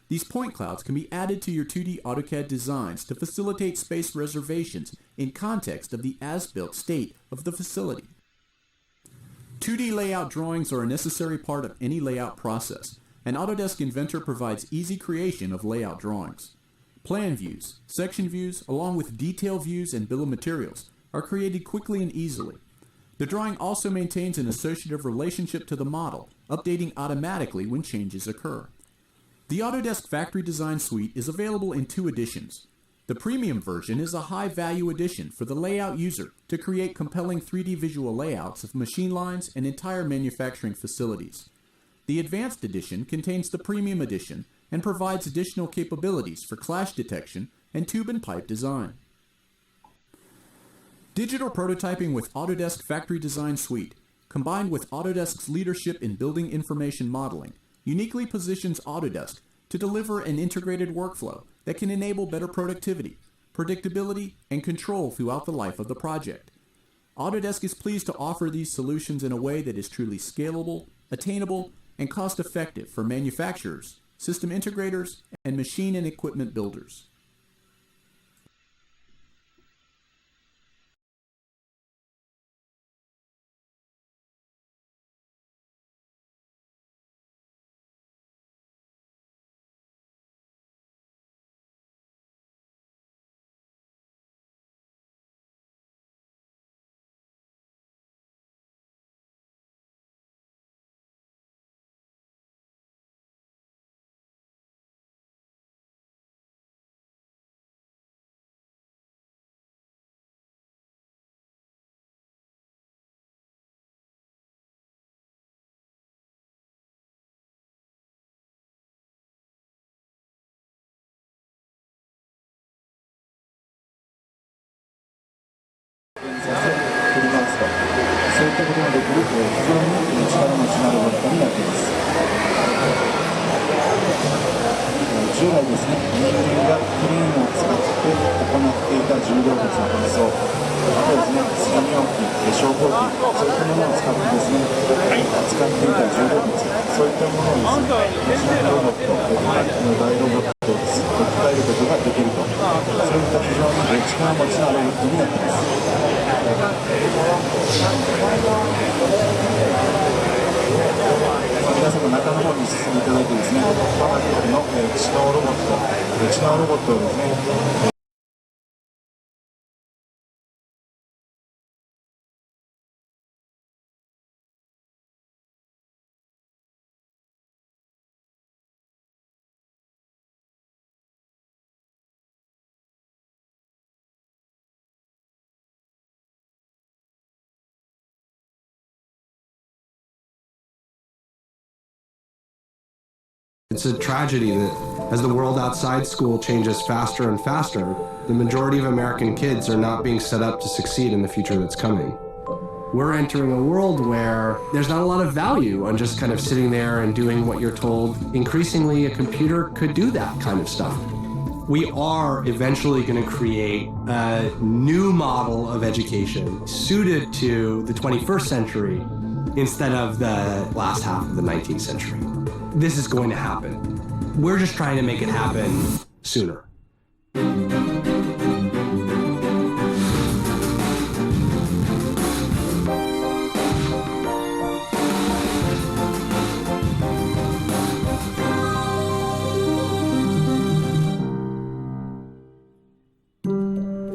Speaker 16: These point clouds can be added to your 2D AutoCAD designs to facilitate space reservations in context of the as-built state of the facility. 2D layout drawings are a necessary part of any layout process, and Autodesk Inventor provides easy creation of layout drawings. Plan views, section views, along with detail views and bill of materials are created quickly and easily. The drawing also maintains an associative relationship to the model, updating automatically when changes occur. The Autodesk Factory Design Suite is available in 2 editions. The premium version is a high-value edition for the layout user to create compelling 3D visual layouts of machine lines and entire manufacturing facilities. The advanced edition contains the premium edition and provides additional capabilities for clash detection and tube and pipe design. Digital prototyping with Autodesk Factory Design Suite, combined with Autodesk's leadership in building information modeling, uniquely positions Autodesk to deliver an integrated workflow that can enable better productivity, predictability, and control throughout the life of the project. Autodesk is pleased to offer these solutions in a way that is truly scalable, attainable, and cost-effective for manufacturers, system integrators, and machine and equipment builders.
Speaker 18: そういったことができると非常に力持ちのあるロボットになっています。従来ですね、人間がクレーンを使って行っていた重量物の搬送、あとですね、専用機、昇降機、そういったものを使ってですね、扱っていた重量物、そういったものをですね、ロボット、大ロボットを置き換えることができるとそういった非常に力持ちのロボットになっています。皆さんも中の方に進んでいただいてですね、パワーテープの知能ロボットをですね、
Speaker 19: It's a tragedy that as the world outside school changes faster and faster, the majority of American kids are not being set up to succeed in the future that's coming. We're entering a world where there's not a lot of value on just kind of sitting there and doing what you're told. Increasingly, a computer could do that kind of stuff. We are eventually going to create a new model of education suited to the 21st century instead of the last half of the 19th century. This is going to happen. We're just trying to make it happen sooner.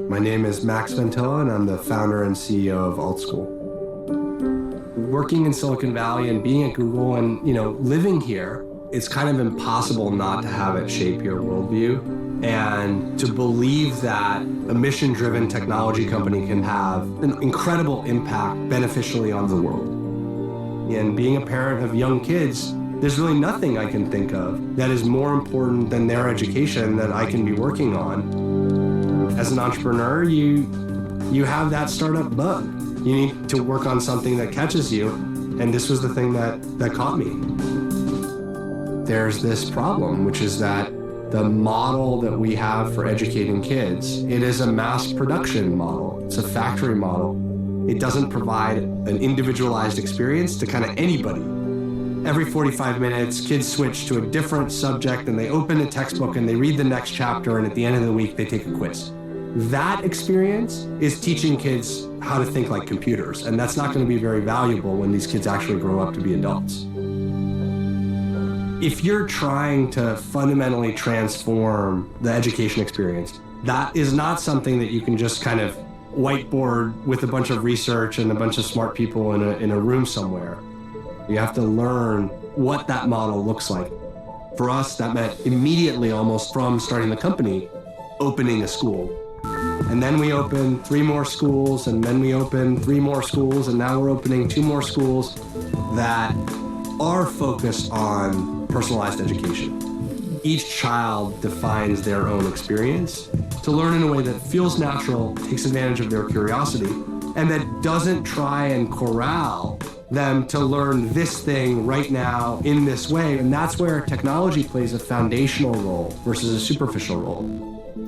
Speaker 19: My name is Max Ventilla, and I'm the founder and CEO of AltSchool. Working in Silicon Valley and being at Google and, living here, it's kind of impossible not to have it shape your worldview and to believe that a mission-driven technology company can have an incredible impact beneficially on the world. And being a parent of young kids, there's really nothing I can think of that is more important than their education that I can be working on. As an entrepreneur, you have that startup bug. You need to work on something that catches you, and this was the thing that caught me. There's this problem, which is that the model that we have for educating kids, it is a mass production model. It's a factory model. It doesn't provide an individualized experience to kind of anybody. Every 45 minutes, kids switch to a different subject, and they open a textbook and they read the next chapter, and at the end of the week, they take a quiz. That experience is teaching kids how to think like computers, and that's not going to be very valuable when these kids actually grow up to be adults. If you're trying to fundamentally transform the education experience, that is not something that you can just kind of whiteboard with a bunch of research and a bunch of smart people in a room somewhere. You have to learn what that model looks like. For us, that meant immediately, almost from starting the company, opening a school. And then we opened 3 more schools, and then we opened 3 more schools, and now we're opening 2 more schools that are focused on personalized education. Each child defines their own experience to learn in a way that feels natural, takes advantage of their curiosity, and that doesn't try and corral them to learn this thing right now in this way. And that's where technology plays a foundational role versus a superficial role.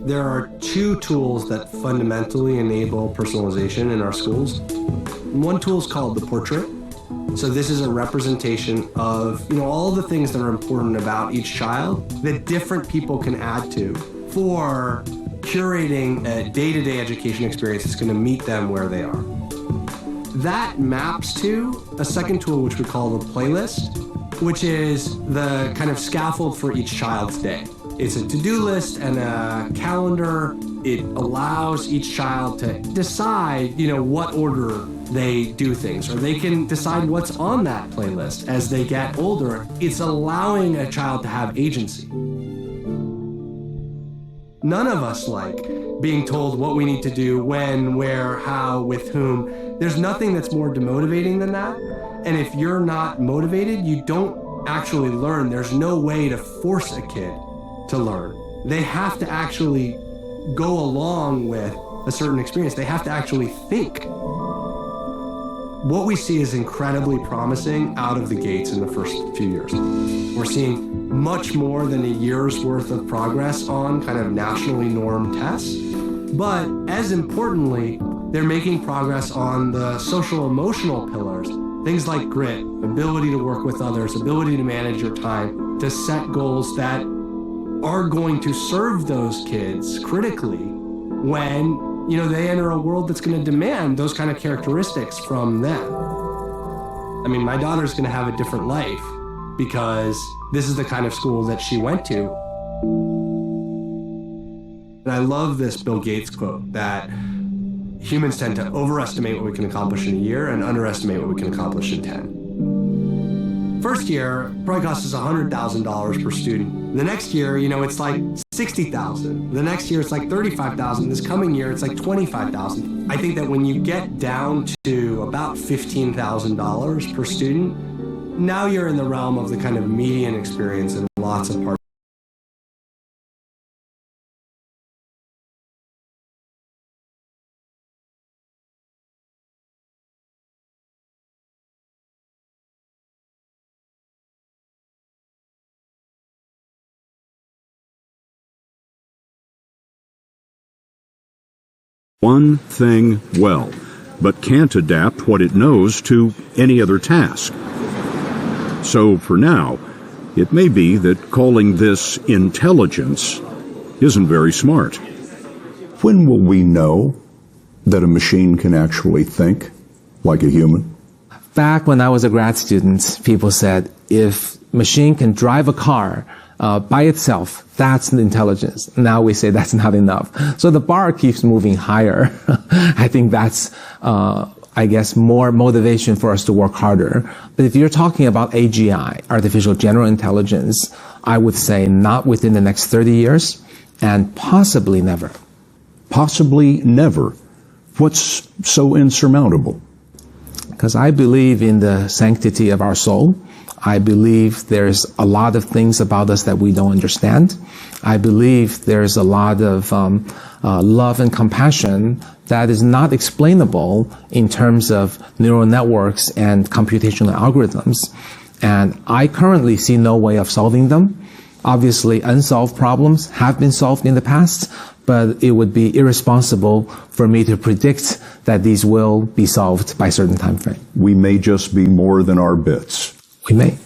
Speaker 19: There are 2 tools that fundamentally enable personalization in our schools. One tool is called the portrait. So this is a representation of, all the things that are important about each child that different people can add to for curating a day-to-day education experience that's going to meet them where they are. That maps to a second tool, which we call the playlist, which is the kind of scaffold for each child's day. It's a to-do list and a calendar. It allows each child to decide, what order they do things, or they can decide what's on that playlist as they get older. It's allowing a child to have agency. None of us like being told what we need to do, when, where, how, with whom. There's nothing that's more demotivating than that. And if you're not motivated, you don't actually learn. There's no way to force a kid to learn. They have to actually go along with a certain experience. They have to actually think. What we see is incredibly promising out of the gates in the first few years. We're seeing much more than a year's worth of progress on kind of nationally normed tests. But as importantly, they're making progress on the social emotional pillars. Things like grit, ability to work with others, ability to manage your time, to set goals that are going to serve those kids critically when they enter a world that's going to demand those kind of characteristics from them. I mean, my daughter's going to have a different life because this is the kind of school that she went to. And I love this Bill Gates quote that humans tend to overestimate what we can accomplish in a year and underestimate what we can accomplish in 10. First year probably costs us $100,000 per student. The next year, it's like $60,000. The next year, it's like $35,000. This coming year, it's like $25,000. I think that when you get down to about $15,000 per student, now you're in the realm of the kind of median experience in lots of parts.
Speaker 20: One thing well, but can't adapt what it knows to any other task. So for now, it may be that calling this intelligence isn't very smart.
Speaker 21: When will we know that a machine can actually think like a human?
Speaker 23: Back when I was a grad student, people said, if machine can drive a car by itself, that's intelligence. Now we say that's not enough. So the bar keeps moving higher. I think that's, more motivation for us to work harder. But if you're talking about AGI, artificial general intelligence, I would say not within the next 30 years and possibly never.
Speaker 20: Possibly never? What's so insurmountable?
Speaker 23: Because I believe in the sanctity of our soul. I believe there's a lot of things about us that we don't understand. I believe there's a lot of love and compassion that is not explainable in terms of neural networks and computational algorithms. And I currently see no way of solving them. Obviously, unsolved problems have been solved in the past, but it would be irresponsible for me to predict that these will be solved by a certain time frame.
Speaker 20: We may just be more than our bits.
Speaker 23: We may.